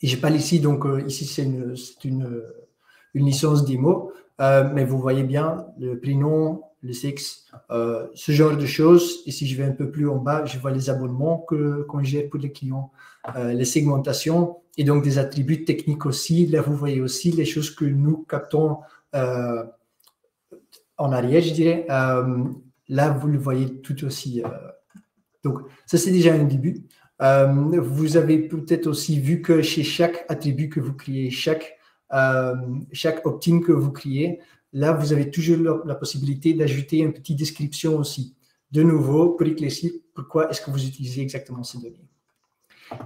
Et je parle ici, donc ici c'est une licence démo, mais vous voyez bien le prénom, le sexe, ce genre de choses. Et si je vais un peu plus en bas, je vois les abonnements qu'on gère pour les clients, les segmentations et donc des attributs techniques aussi. Là, vous voyez aussi les choses que nous captons en arrière, je dirais. Là, vous le voyez tout aussi. Donc, ça, c'est déjà un début. Vous avez peut-être aussi vu que chez chaque attribut que vous créez, chaque opt-in que vous créez, là, vous avez toujours la possibilité d'ajouter une petite description aussi. De nouveau, pour éclaircir pourquoi est-ce que vous utilisez exactement ces données.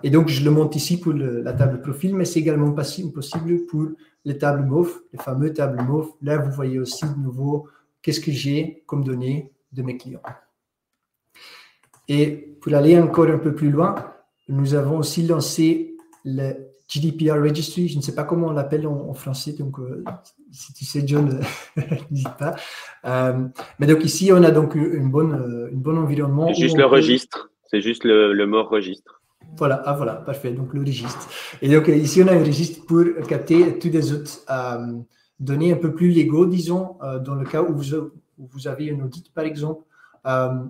Et donc, je le montre ici pour la table profil, mais c'est également possible pour les tables MOF, les fameux tables MOF. Là, vous voyez aussi de nouveau qu'est-ce que j'ai comme données de mes clients. Et pour aller encore un peu plus loin, nous avons aussi lancé le GDPR Registry. Je ne sais pas comment on l'appelle en français, donc si tu sais, John, n'hésite pas. Mais donc ici, on a donc un bon environnement. C'est juste le registre. C'est juste le mot registre. Voilà, voilà, parfait. Donc le registre. Et donc ici, on a un registre pour capter toutes les autres données un peu plus légaux, disons, dans le cas où vous avez un audit, par exemple.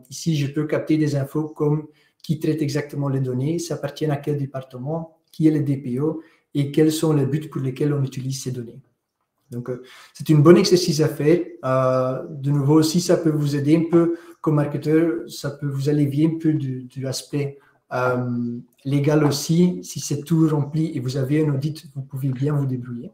Ici, je peux capter des infos comme qui traite exactement les données, ça appartient à quel département, qui est le DPO et quels sont les buts pour lesquels on utilise ces données. Donc, c'est un bon exercice à faire. De nouveau aussi, ça peut vous aider un peu comme marketeur, ça peut vous alléger un peu du aspect légal aussi. Si c'est tout rempli et vous avez un audit, vous pouvez bien vous débrouiller.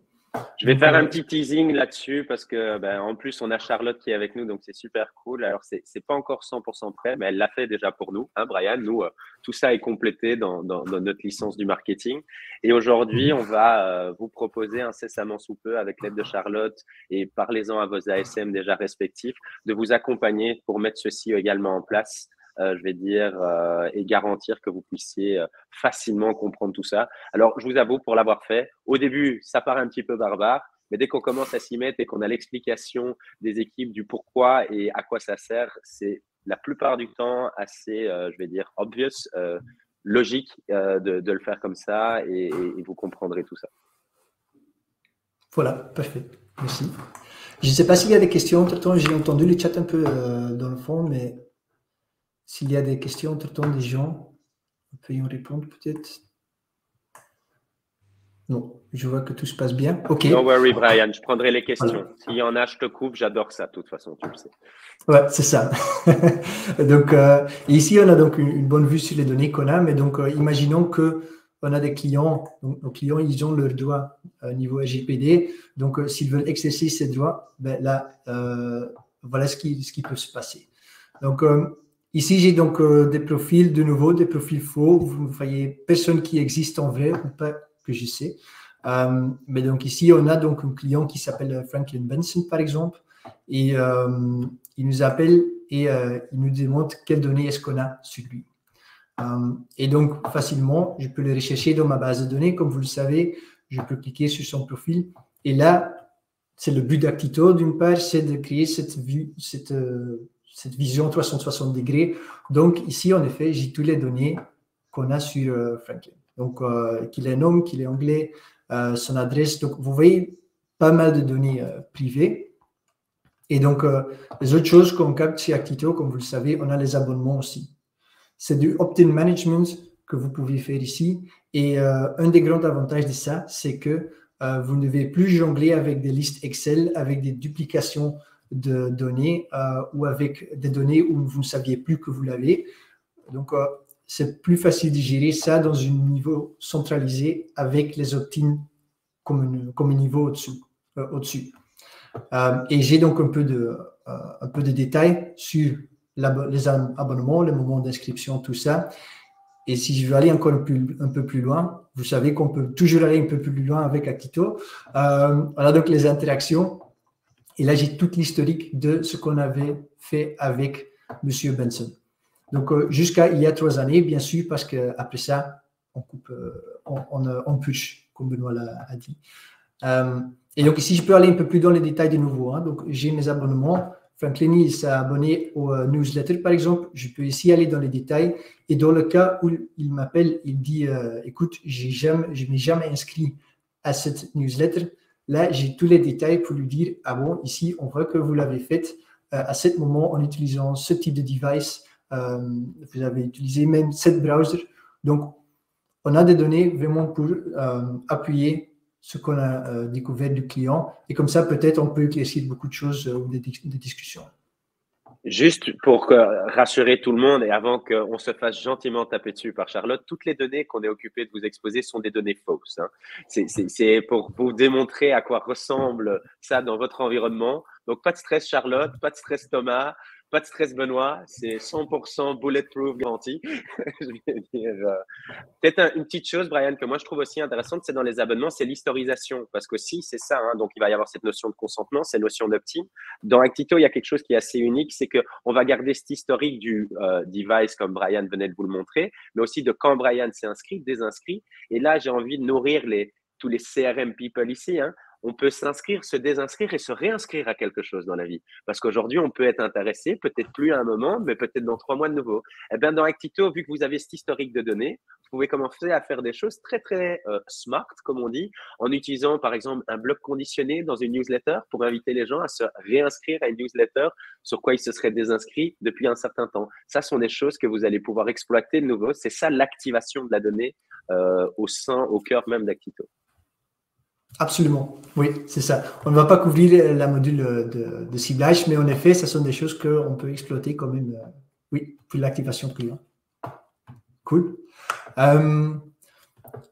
Je vais faire un petit teasing là-dessus parce que, en plus, on a Charlotte qui est avec nous, donc c'est super cool. Alors, c'est pas encore 100% prêt, mais elle l'a fait déjà pour nous, hein, Brian. Nous, tout ça est complété dans notre licence du marketing. Et aujourd'hui, on va vous proposer incessamment sous peu, avec l'aide de Charlotte et parlez-en à vos ASM déjà respectifs, de vous accompagner pour mettre ceci également en place. Je vais dire, et garantir que vous puissiez facilement comprendre tout ça. Alors, je vous avoue, pour l'avoir fait, au début, ça paraît un petit peu barbare, mais dès qu'on commence à s'y mettre et qu'on a l'explication des équipes du pourquoi et à quoi ça sert, c'est la plupart du temps assez, je vais dire, obvious, logique de le faire comme ça et vous comprendrez tout ça. Voilà, parfait. Merci. Je ne sais pas s'il y a des questions. Entre-temps, j'ai entendu le chat un peu dans le fond, mais s'il y a des questions entre-temps des gens, on peut y en répondre peut-être. Non, je vois que tout se passe bien. OK. Don't worry, Brian, je prendrai les questions. Voilà. S'il y en a, je te coupe. J'adore ça, de toute façon, tu le sais. Ouais, c'est ça. Donc, ici, on a donc une bonne vue sur les données qu'on a. Mais donc, imaginons qu'on a des clients. Donc, nos clients, ils ont leurs droits niveau RGPD. Donc, s'ils veulent exercer ces droits, là, voilà ce qui peut se passer. Donc, ici, j'ai donc des profils, de nouveau, des profils faux. Vous voyez personne qui existe en vrai ou pas que je sais. Mais donc ici, on a donc un client qui s'appelle Franklin Benson, par exemple, et il nous appelle et il nous demande quelles données est-ce qu'on a sur lui. Et donc, facilement, je peux le rechercher dans ma base de données. Comme vous le savez, je peux cliquer sur son profil. Et là, c'est le but d'Actito, d'une part, c'est de créer cette vision 360 degrés. Donc, ici, en effet, j'ai toutes les données qu'on a sur Franklin. Donc, qu'il est un homme, qu'il est anglais, son adresse. Donc, vous voyez pas mal de données privées. Et donc, les autres choses qu'on capte chez Actito, comme vous le savez, on a les abonnements aussi. C'est du opt-in management que vous pouvez faire ici. Et un des grands avantages de ça, c'est que vous ne devez plus jongler avec des listes Excel, avec des duplications de données ou avec des données où vous ne saviez plus que vous l'avez. Donc, c'est plus facile de gérer ça dans un niveau centralisé avec les opt-in comme un niveau au-dessus. Et j'ai donc un peu de détails sur les abonnements, les moments d'inscription, tout ça. Et si je veux aller encore un peu plus loin, vous savez qu'on peut toujours aller un peu plus loin avec Actito. Voilà donc les interactions. Et là, j'ai toute l'historique de ce qu'on avait fait avec M. Benson. Donc, jusqu'à il y a 3 années, bien sûr, parce qu'après ça, coupe, on push, comme Benoît a dit. Et donc ici, je peux aller un peu plus dans les détails de nouveau. Hein. Donc, j'ai mes abonnements. Franklin, il s'est abonné au newsletter, par exemple. Je peux ici aller dans les détails. Et dans le cas où il m'appelle, il dit, écoute, je ne m'ai jamais inscrit à cette newsletter. Là, j'ai tous les détails pour lui dire, ah bon, ici, on voit que vous l'avez fait à ce moment en utilisant ce type de device. Vous avez utilisé même cette browser. Donc, on a des données vraiment pour appuyer ce qu'on a découvert du client. Et comme ça, peut-être, on peut éclaircir beaucoup de choses ou des discussions. Juste pour rassurer tout le monde et avant qu'on se fasse gentiment taper dessus par Charlotte, toutes les données qu'on est occupé de vous exposer sont des données fausses. Hein. C'est pour vous démontrer à quoi ressemble ça dans votre environnement. Donc, pas de stress Charlotte, pas de stress Thomas, pas de stress Benoît. C'est 100% bulletproof garanti. Je vais dire, peut-être une petite chose, Brian, que moi je trouve aussi intéressante, c'est dans les abonnements, c'est l'historisation. Parce qu'aussi, c'est ça. Hein, donc, il va y avoir cette notion de consentement, cette notion d'opt-in. Dans Actito, il y a quelque chose qui est assez unique, c'est qu'on va garder cet historique du device, comme Brian venait de vous le montrer, mais aussi de quand Brian s'est inscrit, désinscrit. Et là, j'ai envie de nourrir tous les CRM people ici. Hein. On peut s'inscrire, se désinscrire et se réinscrire à quelque chose dans la vie. Parce qu'aujourd'hui, on peut être intéressé, peut-être plus à un moment, mais peut-être dans 3 mois de nouveau. Eh bien, dans Actito, vu que vous avez cet historique de données, vous pouvez commencer à faire des choses très, très smart, comme on dit, en utilisant, par exemple, un bloc conditionné dans une newsletter pour inviter les gens à se réinscrire à une newsletter sur quoi ils se seraient désinscrits depuis un certain temps. Ça sont des choses que vous allez pouvoir exploiter de nouveau. C'est ça l'activation de la donnée au cœur même d'Actito. Absolument, oui, c'est ça. On ne va pas couvrir la module de ciblage, mais en effet, ce sont des choses qu'on peut exploiter quand même, oui, pour l'activation client. Cool. Une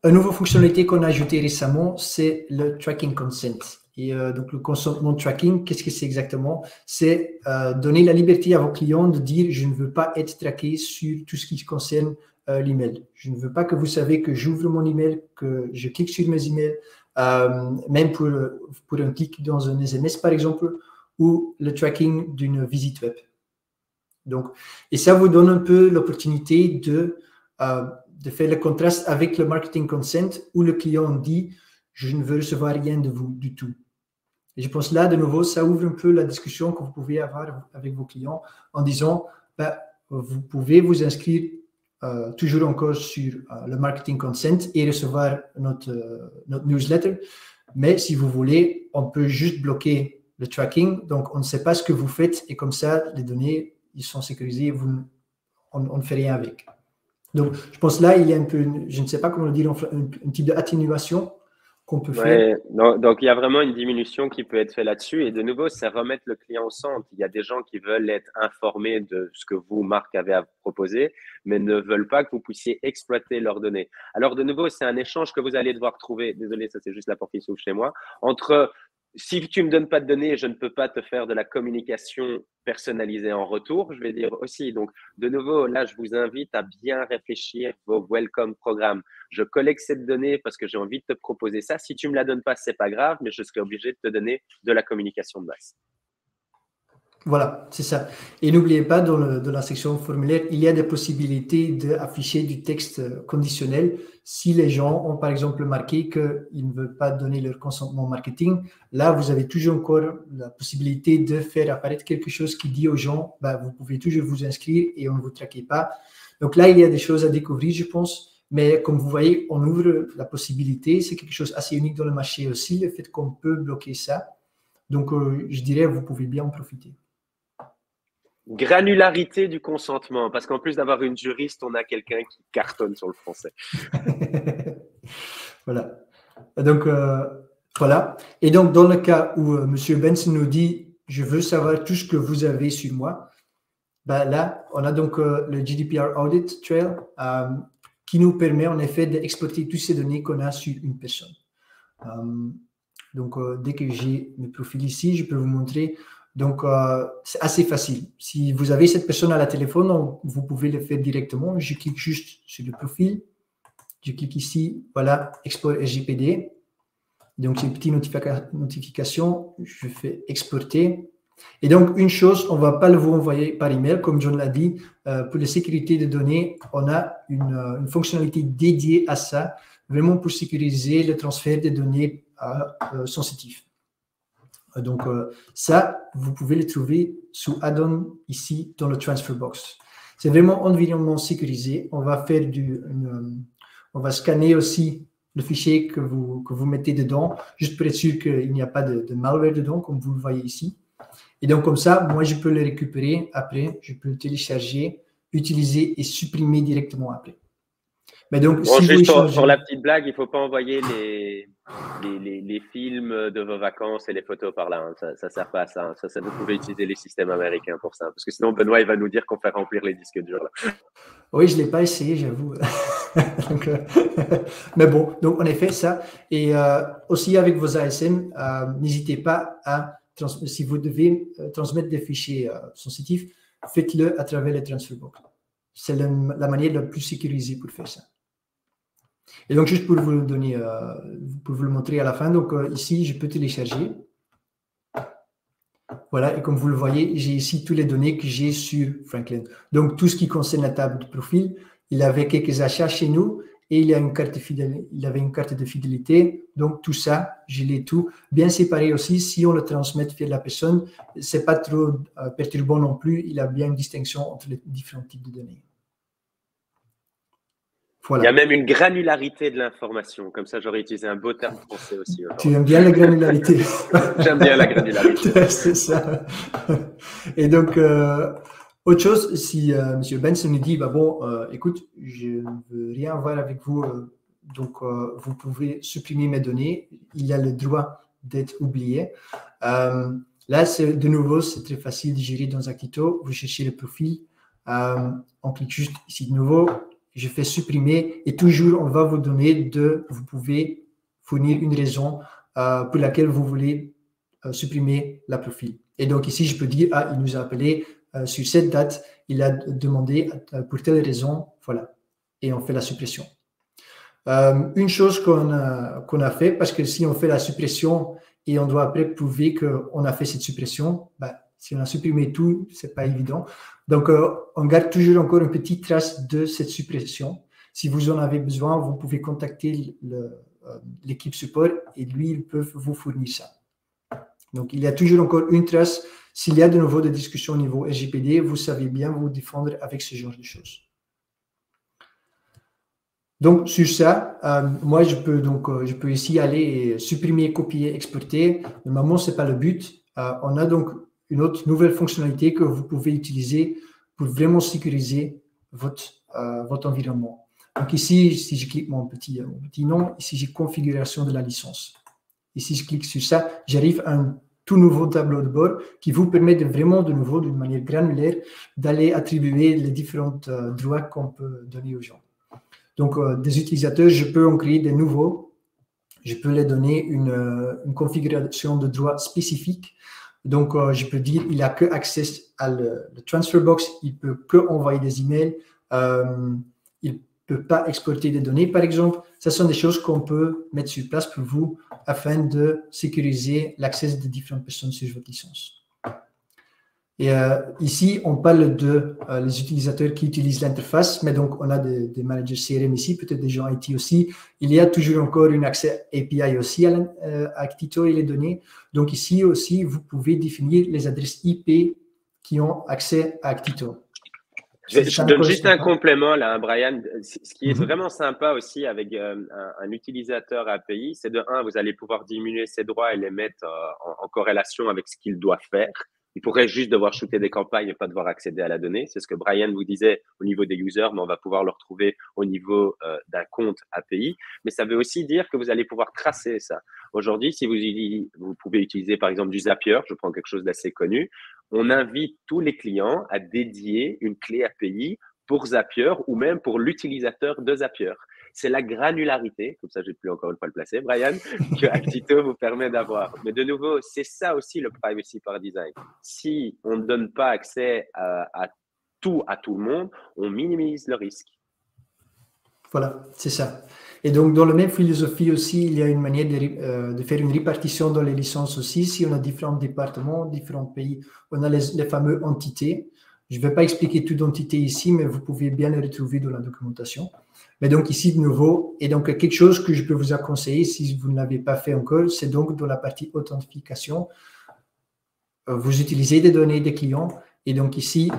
nouvelle fonctionnalité qu'on a ajoutée récemment, c'est le tracking consent. Et donc, le consentement tracking, qu'est-ce que c'est exactement? C'est donner la liberté à vos clients de dire « je ne veux pas être traqué sur tout ce qui concerne l'email. Je ne veux pas que vous savez que j'ouvre mon email, que je clique sur mes emails, même pour un clic dans un SMS, par exemple, ou le tracking d'une visite web. » Donc, et ça vous donne un peu l'opportunité de faire le contraste avec le marketing consent où le client dit « je ne veux recevoir rien de vous du tout ». Et je pense là, de nouveau, ça ouvre un peu la discussion que vous pouvez avoir avec vos clients en disant vous pouvez vous inscrire toujours encore sur le marketing consent et recevoir notre newsletter. Mais si vous voulez, on peut juste bloquer le tracking. Donc, on ne sait pas ce que vous faites et comme ça, les données, ils sont sécurisées. On ne fait rien avec. Donc, je pense là, il y a un peu, je ne sais pas comment le dire, un type d'atténuation qu'on peut faire. Donc, il y a vraiment une diminution qui peut être faite là-dessus. Et de nouveau, c'est remettre le client au centre. Il y a des gens qui veulent être informés de ce que vous, Marc, avez à proposer, mais ne veulent pas que vous puissiez exploiter leurs données. Alors, de nouveau, c'est un échange que vous allez devoir trouver. Désolé, ça c'est juste la porte qui s'ouvre chez moi. Entre si tu ne me donnes pas de données, je ne peux pas te faire de la communication personnalisée en retour, je vais dire aussi. Donc, de nouveau, là, je vous invite à bien réfléchir vos welcome programmes. Je collecte cette donnée parce que j'ai envie de te proposer ça. Si tu ne me la donnes pas, c'est pas grave, mais je serai obligé de te donner de la communication de base. Voilà, c'est ça. Et n'oubliez pas, dans la section formulaire, il y a des possibilités d'afficher du texte conditionnel si les gens ont, par exemple, marqué qu'ils ne veulent pas donner leur consentement marketing. Là, vous avez toujours encore la possibilité de faire apparaître quelque chose qui dit aux gens, vous pouvez toujours vous inscrire et on ne vous traque pas. Donc là, il y a des choses à découvrir, je pense. Mais comme vous voyez, on ouvre la possibilité. C'est quelque chose assez unique dans le marché aussi, le fait qu'on peut bloquer ça. Donc, je dirais, vous pouvez bien en profiter. Granularité du consentement, parce qu'en plus d'avoir une juriste, on a quelqu'un qui cartonne sur le français. Voilà. Donc, voilà. Et donc, dans le cas où M. Benson nous dit « je veux savoir tout ce que vous avez sur moi », là, on a donc le GDPR Audit Trail qui nous permet en effet d'exploiter toutes ces données qu'on a sur une personne. Donc, dès que j'ai mes profils ici, je peux vous montrer. Donc, c'est assez facile. Si vous avez cette personne à la téléphone, vous pouvez le faire directement. Je clique juste sur le profil. Je clique ici, voilà, Export RGPD. Donc, j'ai une petite notification. Je fais exporter. Et donc, une chose, on ne va pas vous envoyer par email, comme John l'a dit. Pour la sécurité des données, on a une fonctionnalité dédiée à ça, vraiment pour sécuriser le transfert des données sensitifs. Donc, ça, vous pouvez le trouver sous add-on ici dans le Transfer Box. C'est vraiment environnement sécurisé. On va faire on va scanner aussi le fichier que vous mettez dedans, juste pour être sûr qu'il n'y a pas de malware dedans, comme vous le voyez ici. Et donc, comme ça, moi, je peux le récupérer après, je peux le télécharger, utiliser et supprimer directement après. Mais donc, bon, si juste pour la petite blague, il ne faut pas envoyer les films de vos vacances et les photos par là. Hein. Ça ne sert pas à ça. Ça. Vous pouvez utiliser les systèmes américains pour ça. Parce que sinon, Benoît, il va nous dire qu'on fait remplir les disques durs. Là. Oui, je ne l'ai pas essayé, j'avoue. Mais bon, donc en effet, ça. Et aussi avec vos ASM, n'hésitez pas à, si vous devez transmettre des fichiers sensitifs, faites-le à travers les transfer box. C'est la manière la plus sécurisée pour faire ça. Et donc, juste pour vous le donner, pour vous le montrer à la fin, donc ici, je peux télécharger. Voilà, et comme vous le voyez, j'ai ici toutes les données que j'ai sur Franklin. Donc, tout ce qui concerne la table de profil, il avait quelques achats chez nous et il avait une carte de fidélité. Donc, tout ça, je l'ai tout bien séparé aussi. Si on le transmet vers la personne, ce n'est pas trop perturbant non plus. Il a bien une distinction entre les différents types de données. Voilà. Il y a même une granularité de l'information. Comme ça, j'aurais utilisé un beau terme français aussi. Tu aimes bien la granularité. J'aime bien la granularité. C'est ça. Et donc, autre chose, si M. Benson nous dit, bah bon, écoute, je ne veux rien voir avec vous, donc vous pouvez supprimer mes données, il a le droit d'être oublié. Là, de nouveau, c'est très facile de gérer dans Actito. Vous cherchez le profil, on clique juste ici de nouveau. Je fais supprimer et toujours on va vous donner vous pouvez fournir une raison pour laquelle vous voulez supprimer la profil. Et donc ici, je peux dire, il nous a appelé sur cette date, il a demandé pour telle raison, voilà. Et on fait la suppression. Une chose qu'on a fait, parce que si on fait la suppression et on doit après prouver qu'on a fait cette suppression, si on a supprimé tout, ce n'est pas évident. Donc, on garde toujours encore une petite trace de cette suppression. Si vous en avez besoin, vous pouvez contacter l'équipe support et lui, ils peuvent vous fournir ça. Donc, il y a toujours encore une trace. S'il y a de nouveau des discussions au niveau RGPD, vous savez bien vous défendre avec ce genre de choses. Donc, sur ça, moi, je peux ici aller et supprimer, copier, exporter. Normalement, ce n'est pas le but. On a donc une autre nouvelle fonctionnalité que vous pouvez utiliser pour vraiment sécuriser votre environnement. Donc ici, si je clique mon petit nom, ici j'ai configuration de la licence. Ici, je clique sur ça, j'arrive à un tout nouveau tableau de bord qui vous permet de nouveau, d'une manière granulaire, d'aller attribuer les différents droits qu'on peut donner aux gens. Donc, des utilisateurs, je peux en créer des nouveaux. Je peux les donner une configuration de droits spécifique. Donc, je peux dire il n'a que accès à le transfer box, il peut que envoyer des emails, il ne peut pas exporter des données, par exemple. Ce sont des choses qu'on peut mettre sur place pour vous afin de sécuriser l'accès de différentes personnes sur votre licence. Et ici, on parle les utilisateurs qui utilisent l'interface, mais donc on a des managers CRM ici, peut-être des gens IT aussi. Il y a toujours encore un accès API aussi à Actito et les données. Donc ici aussi, vous pouvez définir les adresses IP qui ont accès à Actito. Je donne juste un complément là, Brian. Ce qui est vraiment sympa aussi avec un utilisateur API, c'est de un, vous allez pouvoir diminuer ses droits et les mettre en corrélation avec ce qu'il doit faire. Il pourrait juste devoir shooter des campagnes et pas devoir accéder à la donnée. C'est ce que Brian vous disait au niveau des users, mais on va pouvoir le retrouver au niveau d'un compte API. Mais ça veut aussi dire que vous allez pouvoir tracer ça. Aujourd'hui, si vous pouvez utiliser par exemple du Zapier, je prends quelque chose d'assez connu, on invite tous les clients à dédier une clé API pour Zapier ou même pour l'utilisateur de Zapier. C'est la granularité, comme ça je ne vais plus encore une fois le placer, Brian, que Actito vous permet d'avoir. Mais de nouveau, c'est ça aussi le privacy par design. Si on ne donne pas accès à tout le monde, on minimise le risque. Voilà, c'est ça. Et donc, dans la même philosophie aussi, il y a une manière de faire une répartition dans les licences aussi. Si on a différents départements, différents pays, on a les fameuses entités. Je ne vais pas expliquer toute entité ici, mais vous pouvez bien les retrouver dans la documentation. Mais donc ici, de nouveau, et donc quelque chose que je peux vous conseiller si vous ne l'avez pas fait encore, c'est donc dans la partie authentification, vous utilisez des données des clients. Et donc ici,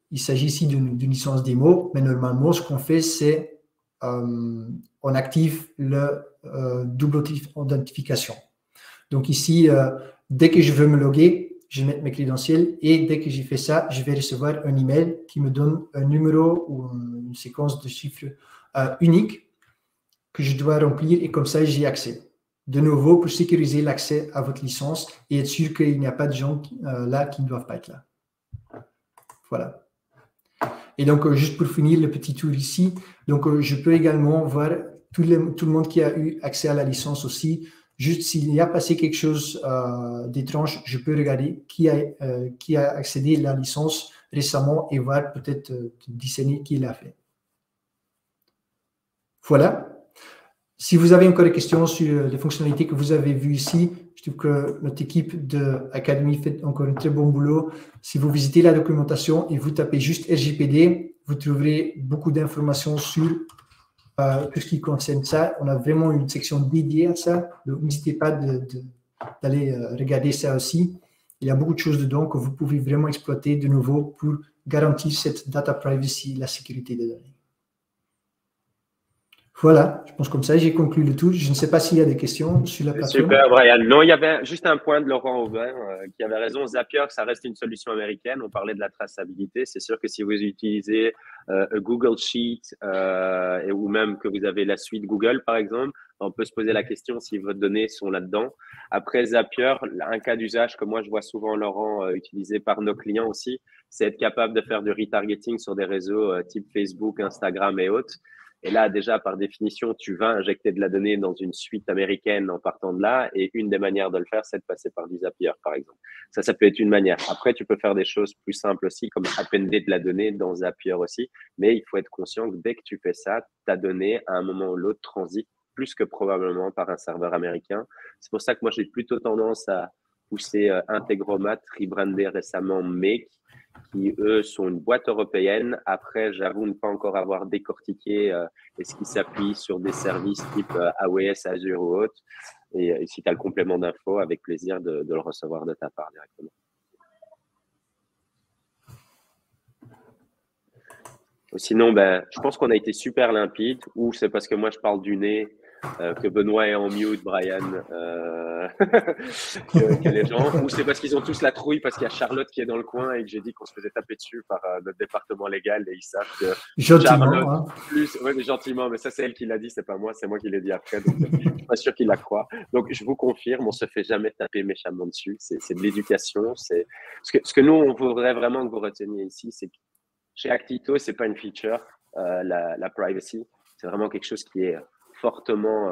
il s'agit ici d'une licence démo, mais normalement, ce qu'on fait, c'est on active le double authentification. Donc ici, dès que je veux me loguer, je vais mettre mes crédentiels et dès que j'ai fait ça, je vais recevoir un email qui me donne un numéro ou une séquence de chiffres unique que je dois remplir et comme ça, j'y ai accès. De nouveau, pour sécuriser l'accès à votre licence et être sûr qu'il n'y a pas de gens là qui ne doivent pas être là. Voilà. Et donc, juste pour finir le petit tour ici, donc je peux également voir tout le monde qui a eu accès à la licence aussi. Juste s'il y a passé quelque chose d'étrange, je peux regarder qui a accédé à la licence récemment et voir peut-être discerner qui l'a fait. Voilà. Si vous avez encore des questions sur les fonctionnalités que vous avez vues ici, je trouve que notre équipe de Academy fait encore un très bon boulot. Si vous visitez la documentation et vous tapez juste RGPD, vous trouverez beaucoup d'informations sur tout ce qui concerne ça. On a vraiment une section dédiée à ça. Donc, n'hésitez pas d'aller regarder ça aussi. Il y a beaucoup de choses dedans que vous pouvez vraiment exploiter de nouveau pour garantir cette data privacy, la sécurité des données. Voilà, je pense comme ça, j'ai conclu le tout. Je ne sais pas s'il y a des questions sur la plateforme. Super, Brian. Non, il y avait juste un point de Laurent Aubin qui avait raison. Zapier, ça reste une solution américaine. On parlait de la traçabilité. C'est sûr que si vous utilisez Google Sheet ou même que vous avez la suite Google, par exemple, on peut se poser la question si vos données sont là-dedans. Après Zapier, un cas d'usage que moi, je vois souvent, Laurent, utilisé par nos clients aussi, c'est être capable de faire du retargeting sur des réseaux type Facebook, Instagram et autres. Et là, déjà, par définition, tu vas injecter de la donnée dans une suite américaine en partant de là. Et une des manières de le faire, c'est de passer par du Zapier, par exemple. Ça peut être une manière. Après, tu peux faire des choses plus simples aussi, comme appender de la donnée dans Zapier aussi. Mais il faut être conscient que dès que tu fais ça, ta donnée, à un moment ou l'autre, transite plus que probablement par un serveur américain. C'est pour ça que moi, j'ai plutôt tendance à pousser Integromat, rebrandé récemment Make, qui, eux, sont une boîte européenne. Après, j'avoue ne pas encore avoir décortiqué est-ce qu'ils s'appuient sur des services type AWS, Azure ou autre. Et si tu as le complément d'info, avec plaisir de le recevoir de ta part directement. Sinon, je pense qu'on a été super limpide. Ou c'est parce que moi, je parle du nez que Benoît est en mute, Brian, que les gens, ou c'est parce qu'ils ont tous la trouille parce qu'il y a Charlotte qui est dans le coin et que j'ai dit qu'on se faisait taper dessus par notre département légal et ils savent que gentiment, mais gentiment, mais ça c'est elle qui l'a dit, c'est pas moi, c'est moi qui l'ai dit après, donc je suis pas sûr qu'il la croit. Donc je vous confirme, on se fait jamais taper méchamment dessus, c'est de l'éducation, c'est ce que nous on voudrait vraiment que vous reteniez ici, c'est que chez Actito, c'est pas une feature, la privacy, c'est vraiment quelque chose qui est fortement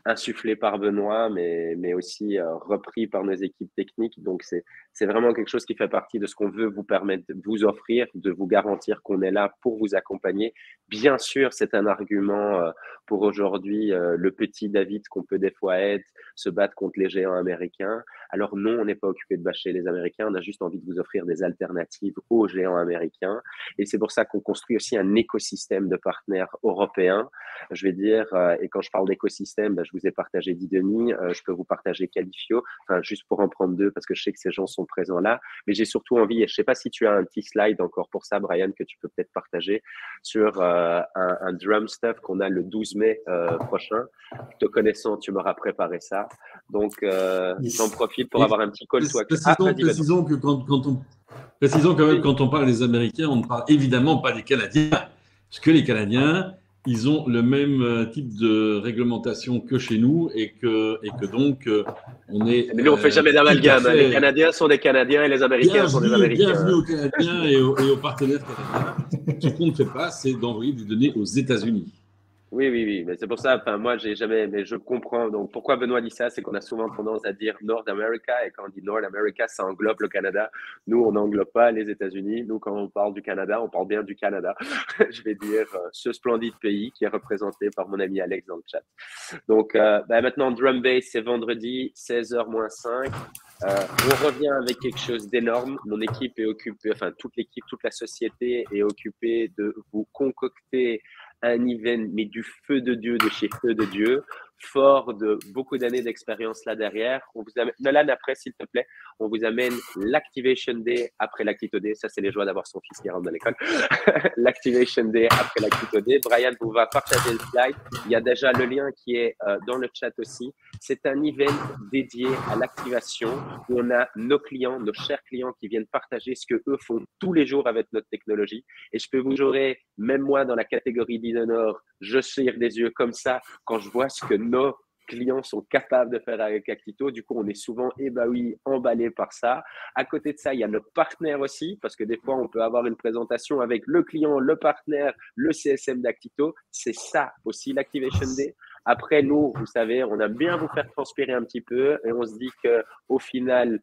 insufflé par Benoît, mais aussi repris par nos équipes techniques. Donc, c'est vraiment quelque chose qui fait partie de ce qu'on veut vous permettre de vous offrir, de vous garantir qu'on est là pour vous accompagner. Bien sûr, c'est un argument pour aujourd'hui le petit David qu'on peut des fois être, se battre contre les géants américains. Alors non, on n'est pas occupé de bâcher les Américains, on a juste envie de vous offrir des alternatives aux géants américains. Et c'est pour ça qu'on construit aussi un écosystème de partenaires européens. Je vais dire, et quand je parle d'écosystème, je vous ai partagé Didoni, je peux vous partager Qualifio, juste pour en prendre deux, parce que je sais que ces gens sont présents là. Mais j'ai surtout envie, et je ne sais pas si tu as un petit slide encore pour ça, Brian, que tu peux peut-être partager, sur un drum stuff qu'on a le 12 mai prochain. Te connaissant, tu m'auras préparé ça. Donc, j'en profite pour avoir un petit call to action. Précisons que quand on parle des Américains, on ne parle évidemment pas des Canadiens. Parce que les Canadiens, ils ont le même type de réglementation que chez nous et que donc on est. Mais nous, on ne fait jamais d'amalgame. Les Canadiens sont des Canadiens et les Américains sont des Américains. Bienvenue aux Canadiens et aux partenaires canadiens. Ce qu'on ne fait pas, c'est d'envoyer des données aux États-Unis. Oui. Mais c'est pour ça, enfin, moi, j'ai jamais, mais je comprends. Donc, pourquoi Benoît dit ça, c'est qu'on a souvent tendance à dire North America. Et quand on dit North America, ça englobe le Canada. Nous, on n'englobe pas les États-Unis. Nous, quand on parle du Canada, on parle bien du Canada. Je vais dire ce splendide pays qui est représenté par mon ami Alex dans le chat. Donc, maintenant, Drum Bass, c'est vendredi, 16h-5. On revient avec quelque chose d'énorme. Mon équipe est occupée, enfin, toute l'équipe, toute la société est occupée de vous concocter un event, mais du feu de Dieu, de chez feu de Dieu, fort de beaucoup d'années d'expérience là derrière. On vous amène, Nolan, après, s'il te plaît, on vous amène l'Activation Day après l'Actito Day. Ça, c'est les joies d'avoir son fils qui rentre dans l'école. L'Activation Day après l'Actito Day. Brian vous va partager le slide. Il y a déjà le lien qui est dans le chat aussi. C'est un event dédié à l'activation où on a nos clients, nos chers clients qui viennent partager ce que eux font tous les jours avec notre technologie. Et je peux vous jurer, même moi dans la catégorie d'Idenor, je cire des yeux comme ça quand je vois ce que nos clients sont capables de faire avec Actito. Du coup, on est souvent ébahis, emballés par ça. À côté de ça, il y a nos partenaires aussi, parce que des fois, on peut avoir une présentation avec le client, le partenaire, le CSM d'Actito. C'est ça aussi l'Activation Day. Après, nous, vous savez, on aime bien vous faire transpirer un petit peu et on se dit qu'au final,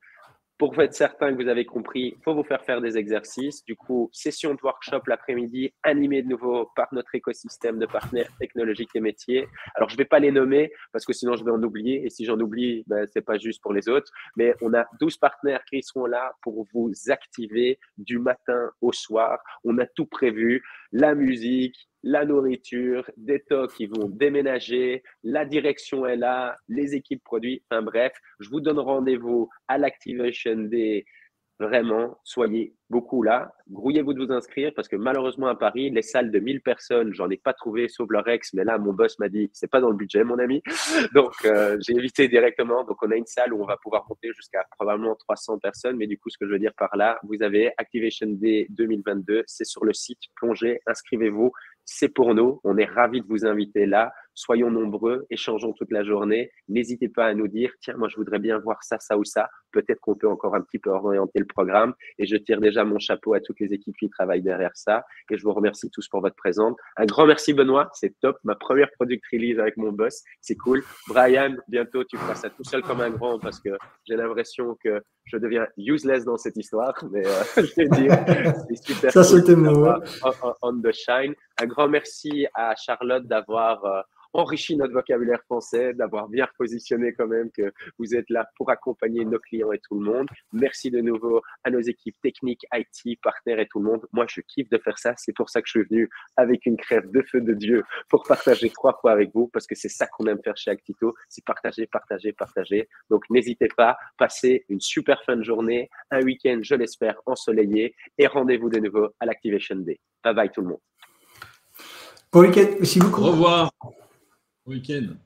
pour être certain que vous avez compris, il faut vous faire des exercices. Du coup, session de workshop l'après-midi, animée de nouveau par notre écosystème de partenaires technologiques et métiers. Alors, je ne vais pas les nommer parce que sinon, je vais en oublier. Et si j'en oublie, ce n'est pas juste pour les autres. Mais on a 12 partenaires qui seront là pour vous activer du matin au soir. On a tout prévu, la musique, la nourriture, des talks qui vont déménager, la direction est là, les équipes produits, enfin bref, je vous donne rendez-vous à l'Activation Day. Vraiment, soyez beaucoup là. Grouillez-vous de vous inscrire parce que malheureusement à Paris, les salles de 1000 personnes, j'en ai pas trouvé sauf leur ex, mais là, mon boss m'a dit, c'est pas dans le budget, mon ami. Donc, j'ai évité directement. Donc, on a une salle où on va pouvoir monter jusqu'à probablement 300 personnes. Mais du coup, ce que je veux dire par là, vous avez Activation Day 2022, c'est sur le site, plongez, inscrivez-vous. C'est pour nous. On est ravis de vous inviter là. Soyons nombreux, échangeons toute la journée. N'hésitez pas à nous dire, tiens, moi, je voudrais bien voir ça, ça ou ça. Peut-être qu'on peut encore un petit peu orienter le programme. Et je tire déjà mon chapeau à toutes les équipes qui travaillent derrière ça. Et je vous remercie tous pour votre présence. Un grand merci, Benoît. C'est top. Ma première product release avec mon boss. C'est cool. Brian, bientôt, tu feras ça tout seul comme un grand parce que j'ai l'impression que je deviens useless dans cette histoire. Mais je vais dire, c'est super ça, cool c'était moi. on the shine. Un grand merci à Charlotte d'avoir enrichi notre vocabulaire français, d'avoir bien positionné quand même que vous êtes là pour accompagner nos clients et tout le monde. Merci de nouveau à nos équipes techniques, IT, partenaires et tout le monde. Moi, je kiffe de faire ça. C'est pour ça que je suis venu avec une crève de feu de Dieu pour partager 3 fois avec vous parce que c'est ça qu'on aime faire chez Actito. C'est partager, partager, partager. Donc, n'hésitez pas. Passez une super fin de journée, un week-end, je l'espère, ensoleillé et rendez-vous de nouveau à l'Activation Day. Bye bye tout le monde. Bon week-end, merci beaucoup. Au revoir. Week-end.